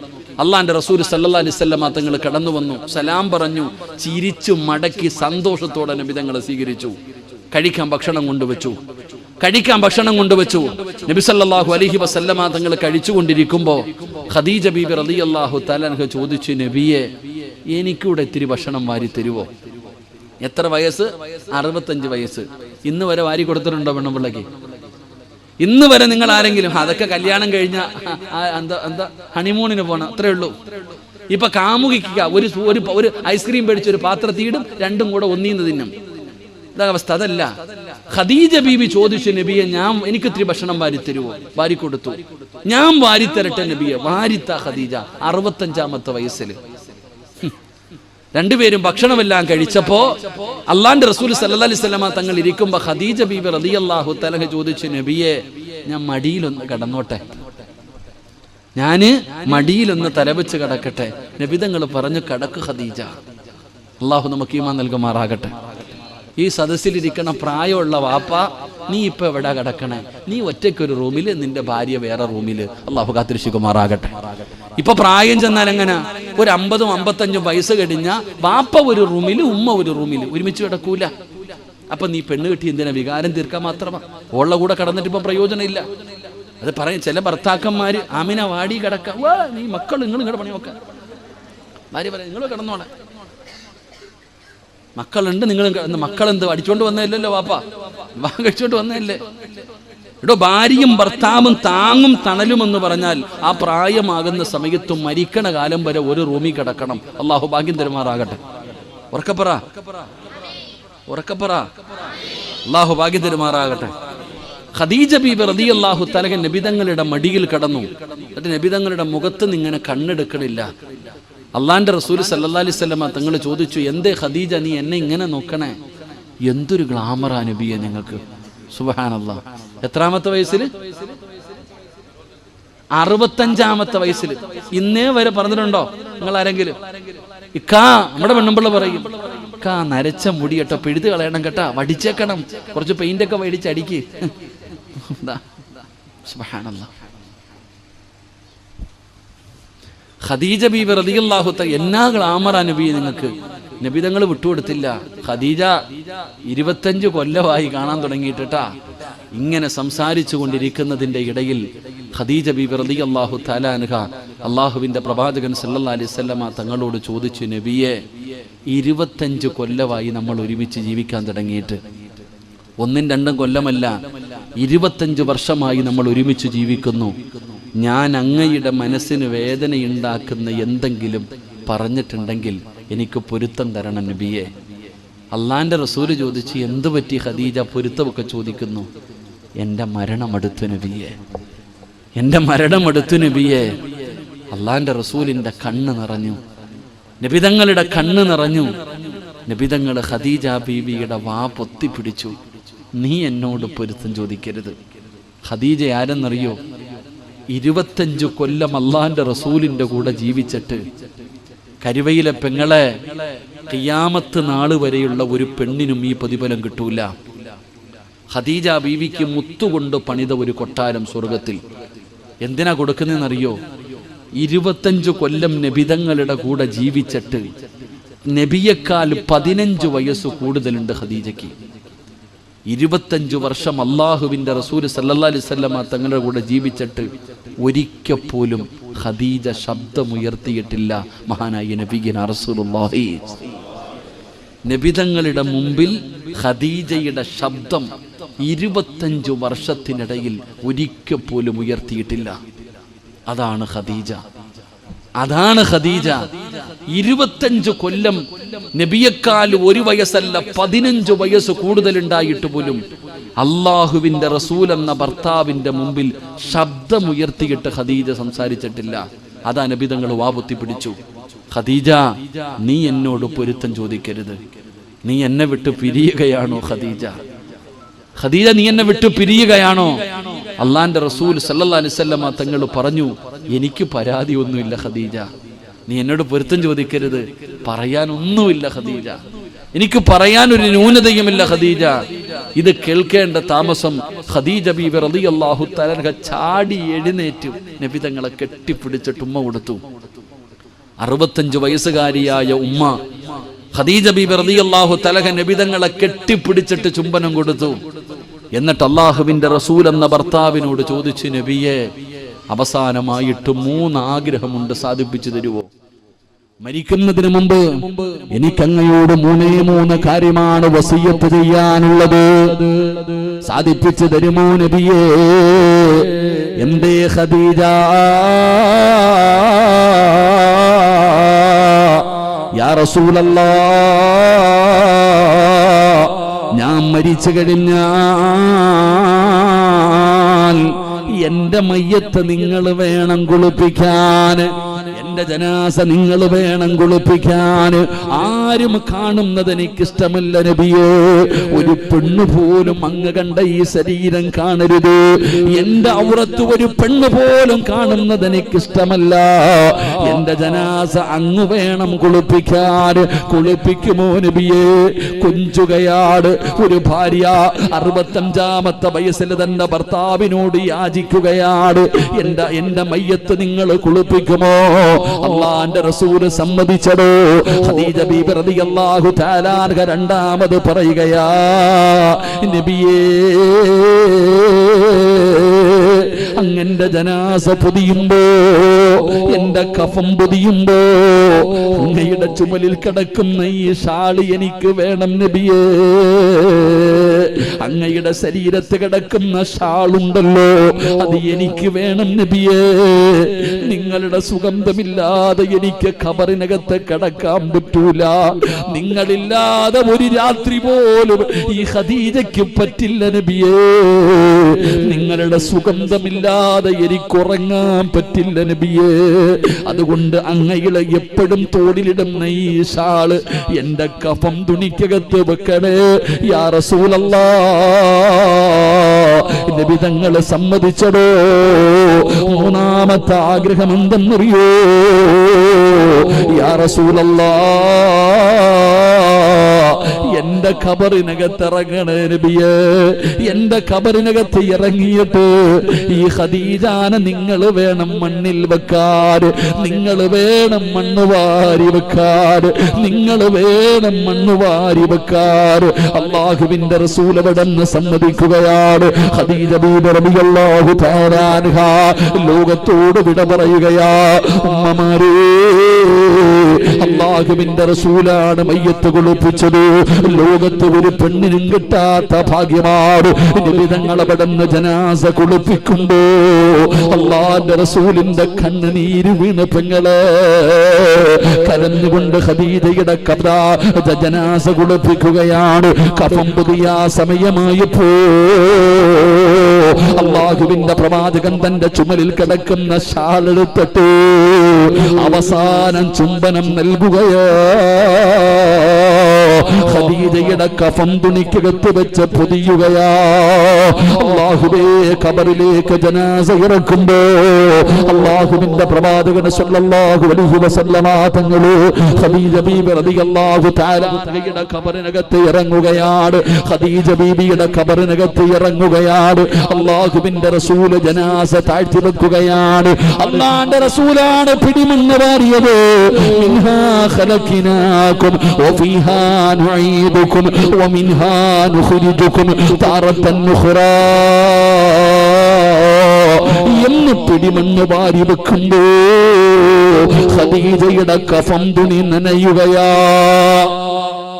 അള്ളാന്റെ റസൂൽ സല്ലല്ലാഹു അലൈഹി വസല്ലം തങ്ങൾ കടന്നു വന്നു, സലാം പറഞ്ഞു, ചിരിച്ചു മടക്കി സന്തോഷത്തോടെ നബിതങ്ങളെ സ്വീകരിച്ചു. കഴിക്കാൻ ഭക്ഷണം കൊണ്ടുവച്ചു. നബി സല്ലല്ലാഹു അലൈഹി വസല്ലം തങ്ങൾ കഴിച്ചുകൊണ്ടിരിക്കുമ്പോൾ ഖദീജ ബീബി റളിയല്ലാഹു തആല അൻഹ ചോദിച്ചു, നബിയെ, എനിക്കൂടെ ഇത്തിരി ഭക്ഷണം വാരി തരുവോ? എത്ര വയസ്സ്? 65 വയസ്സ്. ഇന്ന് വരെ വാരി കൊടുത്തിട്ടുണ്ടോ പെണ്ണുപിള്ളക്ക്? ഇന്ന് വരെ നിങ്ങൾ ആരെങ്കിലും അതൊക്കെ കല്യാണം കഴിഞ്ഞ എന്താ ഹണിമൂണിന് പോണം, അത്രേ ഉള്ളൂ. ഇപ്പൊ കാമുകിക്കുക, ഒരു ഐസ്ക്രീം മേടിച്ച് ഒരു പാത്രത്തിയിടും, രണ്ടും കൂടെ ഒന്നീന്ന് തിന്നും. ഇതാ അവസ്ഥ. അതല്ല, ഖദീജ ബീവി ചോദിച്ചു നബിയെ, എനിക്ക് ഇത്തിരി ഭക്ഷണം വാരിത്തരുവോ? വാരിക്കൊടുത്തു. ഞാൻ വാരിത്തരട്ടെ നബിയെ? വാരിത്ത ഖദീജ 65-ാമത്തെ വയസ്സിൽ. രണ്ടുപേരും ഭക്ഷണമെല്ലാം കഴിച്ചപ്പോ അള്ളാന്റെ റസൂൽ സല്ലല്ലാഹു അലൈഹി വസല്ലമ തങ്ങൾ ഇരിക്കുമ്പോ ഖദീജ ബീബി റളിയല്ലാഹു തആല ചോദിച്ചു, നബിയെ ഞാൻ മടിയിലൊന്ന് കിടന്നോട്ടെ, ഞാന് മടിയിലൊന്ന് തലവെച്ച് കിടക്കട്ടെ? നബി തങ്ങൾ പറഞ്ഞു, കിടക്ക് ഖദീജ. അള്ളാഹു നമുക്ക് ഈമാൻ നൽകുമാറാകട്ടെ. ഈ സദസ്സിലിരിക്കണ പ്രായമുള്ള വാപ്പ, നീ ഇപ്പൊ എവിടെ കിടക്കണേ? നീ ഒറ്റയ്ക്കൊരു റൂമില്, നിന്റെ ഭാര്യ വേറെ റൂമില്. അള്ളാഹു കാത്തിരക്ഷിക്കുമാറാകട്ടെ. ഇപ്പൊ പ്രായം ചെന്നാൽ എങ്ങനെ? ഒരു 50-55 വയസ്സ് കഴിഞ്ഞ വാപ്പ ഒരു റൂമില്, ഉമ്മ ഒരു റൂമില്, ഒരുമിച്ച് കിടക്കൂല. അപ്പൊ നീ പെണ്ണ് കിട്ടി എന്തിനാ? വികാരം തീർക്കാൻ മാത്രമാ. ഓളുടെ കൂടെ കടന്നിട്ട് ഇപ്പൊ പ്രയോജനം ഇല്ല. അത് പറയും ചില ഭർത്താക്കന്മാര്, ആമിന വാടി കിടക്ക, നീ മക്കൾ നിങ്ങൾ ഇങ്ങോട്ട് പണി നോക്ക. ഭാര്യ പറയാം, നിങ്ങൾ കിടന്നോളെ, മക്കളുണ്ട്, നിങ്ങൾ മക്കളെന്ത് അടിച്ചോണ്ട് വന്നതല്ലോ വാപ്പ, വിവാഹം കഴിച്ചോണ്ട് വന്നതല്ലേ? എടോ, ഭാര്യയും ഭർത്താവും താങ്ങും തണലുമെന്ന് പറഞ്ഞാൽ ആ പ്രായമാകുന്ന സമയത്തും മരിക്കണ കാലം വരെ ഒരു റൂമിൽ കിടക്കണം. അള്ളാഹു ഭാഗ്യം തരുമാറാകട്ടെ. ഉറക്കപ്പറ, അള്ളാഹു ഭാഗ്യം തരുമാറാകട്ടെ. ഖദീജ ബീബി റളിയല്ലാഹു തആല നബിതങ്ങളുടെ മടിയിൽ കിടന്നു. എന്നിട്ട് നബിതങ്ങളുടെ മുഖത്ത് നിന്ന് ഇങ്ങനെ കണ്ണെടുക്കണില്ല. അള്ളാന്റെ റസൂൽ സല്ലല്ലാഹു അലൈഹി വസല്ലമ തങ്ങൾ ചോദിച്ചു, എന്തേ ഖദീജ നീ എന്നെ ഇങ്ങനെ നോക്കണേ? എന്തൊരു ഗ്ലാമറാ നബിയെ നിങ്ങൾക്ക്. സുബ്ഹാനല്ലാഹ്. എത്രാമത്തെ വയസ്സിൽ? 65-ാമത്തെ വയസ്സിൽ. ഇന്നേ വരെ പറഞ്ഞിട്ടുണ്ടോ നിങ്ങൾ ആരെങ്കിലും? ഇക്കാ, നമ്മുടെ പെണ്ണുമ്പിള്ള പറയും, ഇക്കാ നരച്ച മുടി കേട്ടോ, പിഴുത് കളയണം കേട്ടാ, വടിച്ചേക്കണം, കുറച്ച് പെയിന്റ് ഒക്കെ മേടിച്ചടിക്ക്. സുബ്ഹാനല്ലാഹ്. ഖദീജ ബീബി റളിയല്ലാഹു തആല എന്നാ ഗ്ലാമറാ നബിയെ നിങ്ങൾക്ക്. നബി തങ്ങൾ വിട്ടുകൊടുത്തില്ല. ഖദീജ 25 കൊല്ലമായി കാണാൻ തുടങ്ങിയിട്ടാ. ഇങ്ങനെ സംസാരിച്ചു കൊണ്ടിരിക്കുന്നതിന്റെ ഇടയിൽ ഖദീജ ബീബി റളിയല്ലാഹു തആല അൻഹ അല്ലാഹുവിന്റെ പ്രവാചകൻ സല്ലല്ലാഹു അലൈഹി വസല്ലമ തങ്ങളോട് ചോദിച്ചു, നബിയെ 25 കൊല്ലമായി നമ്മൾ ഒരുമിച്ച് ജീവിക്കാൻ തുടങ്ങിയിട്ട്. 1-2 കൊല്ലമല്ല, 25 വർഷമായി നമ്മൾ ഒരുമിച്ച് ജീവിക്കുന്നു. ഞാൻ അങ്ങയുടെ മനസ്സിന് വേദനയുണ്ടാക്കുന്ന എന്തെങ്കിലും പറഞ്ഞിട്ടുണ്ടെങ്കിൽ എനിക്ക് പൊരുത്തം തരണം നബിയെ. അള്ളാന്റെ റസൂല് ചോദിച്ചു, എന്തു പറ്റി ഖദീജ പൊരുത്തമൊക്കെ ചോദിക്കുന്നു? എൻ്റെ മരണമെടുത്തു നബിയെ, എൻ്റെ മരണമെടുത്തു നബിയെ. അള്ളാന്റെ റസൂലിന്റെ കണ്ണ് നിറഞ്ഞു, നബിതങ്ങളുടെ കണ്ണ് നിറഞ്ഞു. നബിതങ്ങൾ ഖദീജ ബീവിയുടെ വാ പൊത്തിപ്പിടിച്ചു, നീ എന്നോട് പൊരുത്തം ചോദിക്കരുത്. ഖദീജ ആരെന്നറിയോ? 25 കൊല്ലം അള്ളാന്റെ റസൂലിന്റെ കൂടെ ജീവിച്ചിട്ട് കരുവയിലെ പെങ്ങളെ ഖിയാമത്ത് നാള് വരെയുള്ള ഒരു പെണ്ണിനും ഈ പ്രതിഫലം കിട്ടൂല. ഖദീജ ബീവിക്ക് മുത്തുകൊണ്ട് പണിത ഒരു കൊട്ടാരം സ്വർഗത്തിൽ. എന്തിനാ കൊടുക്കുന്നതെന്നറിയോ? 25 കൊല്ലം നബിതങ്ങളുടെ കൂടെ ജീവിച്ചിട്ട് നബിയേക്കാൾ 15 വയസ്സ് കൂടുതലുണ്ട് ഖദീജയ്ക്ക്. 25 വർഷം അള്ളാഹുവിന്റെ റസൂൽ സല്ലല്ലാഹു അലൈഹി വസല്ലമ തങ്ങളുടെ കൂടെ ജീവിച്ചിട്ട് ഒരിക്കൽ പോലും ഖദീജ ശബ്ദമുയർത്തിയിട്ടില്ല. മഹാനായ നബിയിന റസൂലുള്ളാഹി. നബിതങ്ങളുടെ മുമ്പിൽ ഖദീജയുടെ ശബ്ദം 25 വർഷത്തിനിടയിൽ ഒരിക്കൽ പോലും ഉയർത്തിയിട്ടില്ല. അതാണ് ഖദീജ. 25 കൊല്ലം നബിയേക്കാൾ 1 വയസ്സല്ല 15 വയസ്സ് കൂടുതലുണ്ടായിട്ട് പോലും അള്ളാഹുവിന്റെ റസൂൽ എന്ന ഭർത്താവിന്റെ മുമ്പിൽ ശബ്ദമുയർത്തിയിട്ട് ഖദീജ സംസാരിച്ചിട്ടില്ല. അതാ നബി തങ്ങൾ വാപൊത്തി പിടിച്ചു. ഖദീജ, നീ എന്നോട് പൊരുത്തം ചോദിക്കരുത്. നീ എന്നെ വിട്ട് പിരിയുകയാണോ ഖദീജ? ഖദീജ, നീ എന്നെ വിട്ട് പിരിയുകയാണോ? അള്ളാന്റെ റസൂൽ സല്ലല്ലാഹു അലൈഹി വസല്ലമ തങ്ങൾ പറഞ്ഞു, എനിക്ക് പരാതിയൊന്നുമില്ല ഖദീജ, നീ എന്നോട് പൊരുത്തം ചോദിക്കരുത്. പറയാനൊന്നുമില്ല ഖദീജ, എനിക്ക് പറയാനൊരു ന്യൂനതയുമില്ല ഖദീജ. ഇത് കേൾക്കേണ്ട താമസം ഖദീജ ബീബി റളിയല്ലാഹു തആല ചാടി എഴുന്നേറ്റ് നബി തങ്ങളെ കെട്ടിപ്പിടിച്ചിട്ട് ഉമ്മ കൊടുത്തു. 65 വയസ്സുകാരിയായ ഉമ്മ ഖദീജ ബീബി റളിയല്ലാഹു തആല നബി തങ്ങളെ കെട്ടിപ്പിടിച്ചിട്ട് ചുംബനം കൊടുത്തു. എന്നിട്ട് അള്ളാഹുവിന്റെ റസൂൽ എന്ന ഭർത്താവിനോട് ചോദിച്ചു, നബിയെ, അവസാനമായിട്ട് 3 ആഗ്രഹമുണ്ട്, സാധിപ്പിച്ചു തരുവോ? മരിക്കുന്നതിന് മുമ്പ് എനിക്കങ്ങയോട് 3 കാര്യമാണ് വസിയത്ത് ചെയ്യാനുള്ളത്. സാധിപ്പിച്ചു തരുമോ നബിയേ? എന്തേ ഖദീജ? യാ റസൂലല്ലാഹ്, ഞാൻ മരിച്ചു കഴിഞ്ഞാൽ എന്റെ മയ്യത്ത് നിങ്ങൾ വേണം കുളിപ്പിക്കാൻ, എന്റെ ജനാസ നിങ്ങൾ വേണം കുളിപ്പിക്കാൻ. ആരും കാണുന്നത് എനിക്കിഷ്ടമല്ല നബിയേ. ഒരു പെണ്ണ് പോലും അങ്ങ് കണ്ട ഈ ശരീരം കാണരുത്. എന്റെ ഔറത്ത് ഒരു പെണ്ണ് പോലും കാണുന്നത് എനിക്കിഷ്ടമല്ല. എന്റെ ജനാസ അങ്ങ് വേണം കുളിപ്പിക്കാൻ. കുളിപ്പിക്കുമോ നബിയേ? കൊഞ്ചുകയാണ് ഒരു ഭാര്യ. 65-ാമത്തെ വയസ്സിൽ തന്റെ ഭർത്താവിനോട് യാചിക്കുകയാണ്, എന്റെ മയ്യത്ത് നിങ്ങൾ കുളിപ്പിക്കുമോ? അല്ലാഹുവിന്റെ റസൂല് സമ്മതിച്ചടോ. ഖദീജ ബീബി റളിയല്ലാഹു തആല അൻഹ രണ്ടാമത് പറയുകയാ, നബിയേ, അങ്ങന്റെ ജനാസ പൊതിയുമ്പോ, എന്റെ കഫം പൊതിയുമ്പോ അങ്ങയുടെ ചുമലിൽ കിടക്കുന്ന ഈ ഷാള് എനിക്ക് വേണം നബിയേ. അങ്ങയുടെ ശരീരത്ത് കിടക്കുന്ന ഷാളുണ്ടല്ലോ, അത് എനിക്ക് വേണം നബിയേ. നിങ്ങളുടെ സുഗന്ധമില്ലാതെ എനിക്ക് ഖബറിനകത്ത് കിടക്കാൻ പറ്റൂല. നിങ്ങളില്ലാതെ ഒരു രാത്രി പോലും ഈ ഖദീജയ്ക്ക് പറ്റില്ല നബിയേ. നിങ്ങളുടെ സുഗന്ധമില്ലാതെ എനിക്കുറങ്ങാൻ പറ്റില്ല നബിയേ. അതുകൊണ്ട് അങ്ങയുടെ എപ്പോഴും തോളിലിടുന്ന ഈ ഷാള് എന്റെ കഫം തുണിക്കകത്ത് വെക്കണേ യാ റസൂലല്ലാഹ്. നബി തങ്ങളെ സമ്മതിച്ചടോ. 3-ാമത്തെ ആഗ്രഹം എന്തെന്നറിയോ? യാ റസൂലല്ലാഹ്, എന്റെ ഖബറിനകത്ത് ഇറങ്ങണേ നബിയേ. എന്റെ ഖബറിനകത്ത് ഇറങ്ങിയിട്ട് ഈ ഖദീജാനെ നിങ്ങൾ വേണം മണ്ണിൽ വെക്കാൻ. നിങ്ങൾ വേണം മണ്ണ് വാരി വെക്കാൻ. നിങ്ങൾ വേണം മണ്ണ് വാരി വെക്കാൻ. അല്ലാഹുവിന്റെ റസൂൽ അവിടെന്ന് സമ്മതിക്കുകയാണ്. ഖദീജ ബീബി റളിയല്ലാഹു തആല അൻഹ ലോകത്തോട് വിട പറയുകയാ. ഉമ്മമാരേ, അല്ലാഹുവിന്റെ റസൂലാണ് മയ്യത്ത് കുളിപ്പിച്ചത്. ലോകത്ത് ഒരു പെണ്ണിനും കിട്ടാത്ത ഭാഗ്യമാണ്. നബി തങ്ങൾ അവിടുന്ന് ജനാസ കുളിപ്പിക്കുമ്പോ അല്ലാഹുവിന്റെ റസൂലിന്റെ കണ്ണുനീര് വീണ് പെങ്ങളെ കരഞ്ഞുകൊണ്ട് ഖദീജയുടെ ജനാസ കുളിപ്പിക്കുകയാണ്. കഫം പുതിയ സമയമായപ്പോ അല്ലാഹുവിന്റെ പ്രവാചകൻ തന്റെ ചുമലിൽ കിടക്കുന്ന ഷാൾ എടുത്തിട്ട് അവസാനം ചുംബനം നൽകുകയോ. ഖദീജയുടെ കഫം തുണിക്കകത്ത് വെച്ച് പൊതിയുകയാ. അല്ലാഹുവേ, ഖബറിലേക്ക് ജനാസ ഇറക്കുമ്പോ അല്ലാഹുവിന്റെ പ്രവാചകൻ സ്വല്ലല്ലാഹു അലൈഹി വസല്ലമ തങ്ങള് ഖദീജ ബീബി റളിയല്ലാഹു തആല അൻഹയുടെ ഖബറിനകത്ത് ഇറങ്ങുകയാണ്. ഖദീജ ബീബിയുടെ ഖബറിനകത്ത് ഇറങ്ങുകയാണ്. അല്ലാഹുവിന്റെ റസൂൽ ജനാസ താഴ്ത്തി വെക്കുകയാണ്. അല്ലാഹുവിന്റെ റസൂലാണ് പിടിമണ്ണ് വാരിയത്. മിൻഹാ ഖലഖനാകും വഫീഹാ നുഈദുകും വമിൻഹാ നുഖ്രിജുകും താറത്തൻ ഉഖ്റാ എന്ന് പിടിമണ്ണ് വാരി വെക്കുമ്പോ ഖദീജയുടെ കഫം തുണി നനയുകയാ.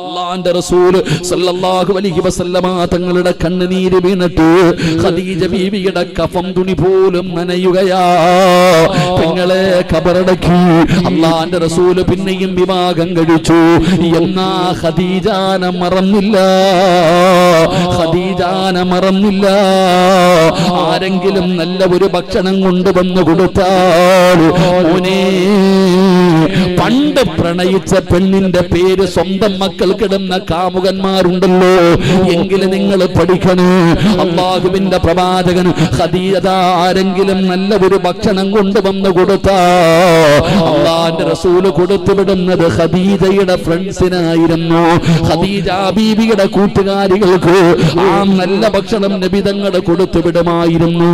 അല്ലാഹുവിന്റെ റസൂൽ സല്ലല്ലാഹു അലൈഹി വസല്ലമ തങ്ങളുടെ കണ്ണുനീര് വീണിട്ട് ഖദീജ ബീവിയുടെ കഫം തുണി പോലും നനയുകയാ. പെങ്ങളെ ഖബറടക്കി അല്ലാഹുവിന്റെ റസൂൽ പിന്നെയും വിവാഹം കഴിച്ചു. എന്നാ ഖദീജാനെ മറന്നില്ല. ഖദീജാനെ മറന്നില്ല. ആരെങ്കിലും നല്ല ഒരു ഭക്ഷണം കൊണ്ടുവന്നു കൊടുത്താൽ, മോനെ, പണ്ട് പ്രണയിച്ച പെണ്ണിന്റെ പേര് സ്വന്തം മക്കൾക്കിടുന്ന കാമുകന്മാരുണ്ടല്ലോ, എങ്കിലും നിങ്ങൾ പഠിക്കണേ. അല്ലാഹുവിന്റെ പ്രവാചകൻ ഖദീജ ആരെങ്കിലും നല്ല ഒരു ഭക്ഷണം കൊണ്ടുവന്നു കൊടുത്താ അല്ലാഹുവിന്റെ റസൂല് കൊടുത്തുവിടുന്നത് ഖദീജയുടെ ഫ്രണ്ട്സിനായിരുന്നു. ഖദീജ ബീവിയുടെ കൂട്ടുകാരികൾക്ക് ആ നല്ല ഭക്ഷണം നബി തങ്ങൾ കൊടുത്തുവിടുമായിരുന്നു.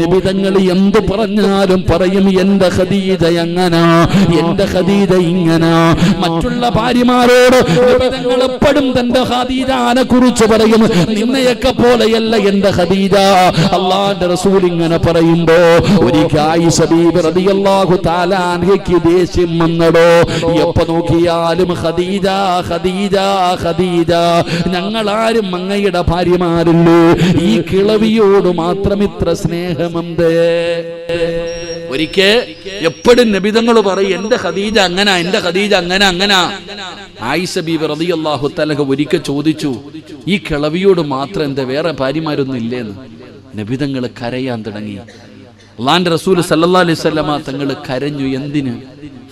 നബി തങ്ങൾ എന്ത് പറഞ്ഞാലും പറയും, എന്റെ ഖദീജ എങ്ങനാ, എന്റെ ഖദീജ ഖദീജ ഇങ്ങനെ. മറ്റുള്ള ഭാര്യമാരോട് നബിതങ്ങൾ എപ്പോഴും തന്റെ ഖദീജയെ കുറിച്ച് പറയും, നിന്നെയൊക്കെ പോലെയല്ല എന്റെ ഖദീജ. അല്ലാഹുവിന്റെ റസൂൽ ഇങ്ങനെ പറയുമ്പോ ഒരിക്കൽ ആയിഷ ബീബി റളിയല്ലാഹു തആല അൻഹയ്ക്ക് ദേഷ്യം വന്നടോ. എപ്പോ നോക്കിയാലും ഖദീജ ഖദീജ ഖദീജ, ഞങ്ങളാരും അങ്ങയുടെ ഭാര്യമാരുള്ളൂ, ഈ കിളവിയോട് മാത്രം ഇത്ര സ്നേഹമെന്തേ? ഒരിക്കൽ എപ്പോഴും നബിതങ്ങൾ പറയും, എന്റെ ഖദീജ അങ്ങനെ, എന്റെ ഖദീജ അങ്ങനെ അങ്ങനെ. ആയിഷ ബീബി റളിയല്ലാഹു തആല ഒരിക്കൽ ചോദിച്ചു, ഈ കിളവിയോട് മാത്രം എന്താ, വേറെ ഭാര്യമാരൊന്നും ഇല്ലേന്ന്? നബിതങ്ങൾ കരയാൻ തുടങ്ങി. അല്ലാഹുവിന്റെ റസൂൽ സല്ലല്ലാഹു അലൈഹി വസല്ലമ തങ്ങൾ കരഞ്ഞു. എന്തിന്?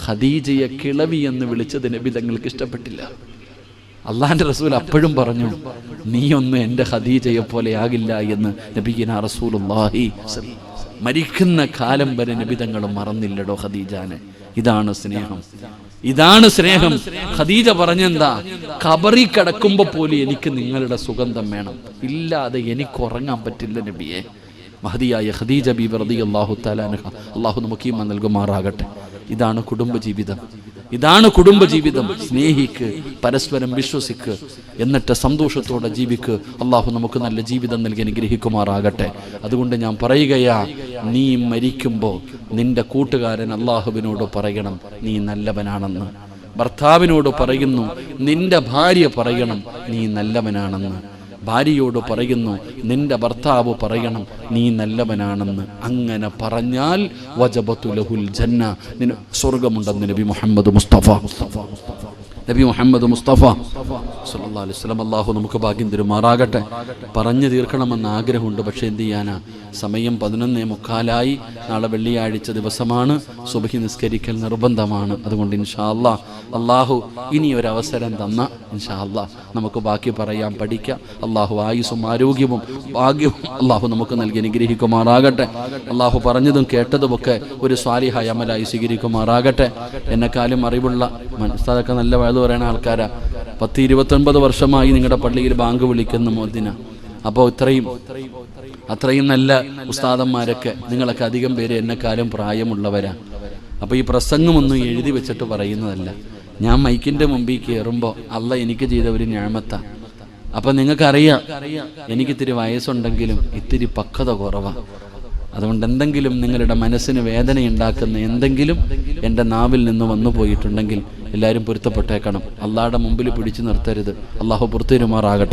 ഖദീജയെ കിളവി എന്ന് വിളിച്ചത് നബിതങ്ങൾക്ക് ഇഷ്ടപ്പെട്ടില്ല. അല്ലാഹുവിന്റെ റസൂൽ അപ്പോഴും പറഞ്ഞു, നീയൊന്നും എൻ്റെ ഖദീജയെ പോലെ ആകില്ല എന്ന് നബിയിനാ റസൂലുള്ളാഹി. മരിക്കുന്ന കാലം വരെ നബിതങ്ങൾ മറന്നില്ലടോ ഖദീജാനെ. ഇതാണ് സ്നേഹം, ഇതാണ് സ്നേഹം. ഖദീജ പറഞ്ഞെന്താ, ഖബറി കിടക്കുമ്പോ പോലും എനിക്ക് നിങ്ങളുടെ സുഗന്ധം വേണം, ഇല്ലാതെ എനിക്ക് ഉറങ്ങാൻ പറ്റില്ല നബിയെ. മഹദിയായ ഖദീജ ബീബി റളിയല്ലാഹു തആല അൻഹ, അല്ലാഹു നമുക്ക് ഈമാൻ നൽകുമാറാകട്ടെ. ഇതാണ് കുടുംബജീവിതം, ഇതാണ് കുടുംബജീവിതം. സ്നേഹിക്ക്, പരസ്പരം വിശ്വസിക്ക്, എന്നിട്ട് സന്തോഷത്തോടെ ജീവിക്ക്. അള്ളാഹു നമുക്ക് നല്ല ജീവിതം നൽകി അനുഗ്രഹിക്കുമാറാകട്ടെ. അതുകൊണ്ട് ഞാൻ പറയുകയാ, നീ മരിക്കുമ്പോൾ നിന്റെ കൂട്ടുകാരൻ അള്ളാഹുവിനോട് പറയണം നീ നല്ലവനാണെന്ന്. ഭർത്താവിനോട് പറയുന്നു, നിന്റെ ഭാര്യ പറയണം നീ നല്ലവനാണെന്ന്. ഭാര്യയോട് പറയുന്നു, നിന്റെ ഭർത്താവ് പറയണം നീ നല്ലവനാണെന്ന്. അങ്ങനെ പറഞ്ഞാൽ വജബതു ലഹുൽ ജന്ന, സ്വർഗമുണ്ടെന്ന് നബി മുഹമ്മദ് മുസ്തഫ നബി മുഹമ്മദ് മുസ്തഫ സല്ലല്ലാഹു അലൈഹി വസല്ലം. അല്ലാഹു നമുക്ക് ഭാഗ്യം തരുമാറാകട്ടെ. പറഞ്ഞു തീർക്കണമെന്ന് ആഗ്രഹമുണ്ട്, പക്ഷേ എന്ത് ചെയ്യാനാ, സമയം 11:45. നാളെ വെള്ളിയാഴ്ച ദിവസമാണ്, സുബ്ഹി നിസ്കരിക്കൽ നിർബന്ധമാണ്. അതുകൊണ്ട് ഇൻഷാ അല്ലാഹ് അല്ലാഹു ഇനി ഒരു അവസരം തന്ന ഇൻഷാ അല്ലാഹ് നമുക്ക് ബാക്കി പറയാം, പഠിക്കാം. അല്ലാഹു ആയുസ്സും ആരോഗ്യവും ഭാഗ്യവും അല്ലാഹു നമുക്ക് നൽകി അനുഗ്രഹിക്കുമാറാകട്ടെ. അല്ലാഹു പറഞ്ഞതും കേട്ടതുമൊക്കെ ഒരു സ്വാലിഹായ അമലായി സ്വീകരിക്കുമാറാകട്ടെ. എന്നെക്കാളും അറിവുള്ള മനസ്സാതൊക്കെ നല്ല വഴുതു പറയുന്ന ആൾക്കാരാ. 10-29 വർഷമായി നിങ്ങളുടെ പള്ളിയിൽ ബാങ്ക് വിളിക്കുന്ന മുഅദ്ദിന. അപ്പോൾ അത്രയും നല്ല ഉസ്താദന്മാരൊക്കെ, നിങ്ങളൊക്കെ അധികം പേര് എന്നെക്കാളും പ്രായമുള്ളവരാ. അപ്പോൾ ഈ പ്രസംഗമൊന്നും എഴുതി വെച്ചിട്ട് പറയുന്നതല്ല. ഞാൻ മൈക്കിൻ്റെ മുമ്പിൽ കയറുമ്പോൾ അല്ല എനിക്ക് ചെയ്ത ഒരു ഞാമത്താ. അപ്പം നിങ്ങൾക്കറിയാം, എനിക്കിത്തിരി വയസ്സുണ്ടെങ്കിലും ഇത്തിരി പക്വത കുറവാണ്. അതുകൊണ്ട് എന്തെങ്കിലും നിങ്ങളുടെ മനസ്സിന് വേദനയുണ്ടാക്കുന്ന എന്തെങ്കിലും എൻ്റെ നാവിൽ നിന്ന് വന്നു പോയിട്ടുണ്ടെങ്കിൽ എല്ലാവരും പൊരുത്തപ്പെട്ടേക്കണം. അള്ളാഹുടെ മുമ്പിൽ പിടിച്ചു നിർത്തരുത്. അള്ളാഹു പുറത്തുവരുമാറാകട്ടെ.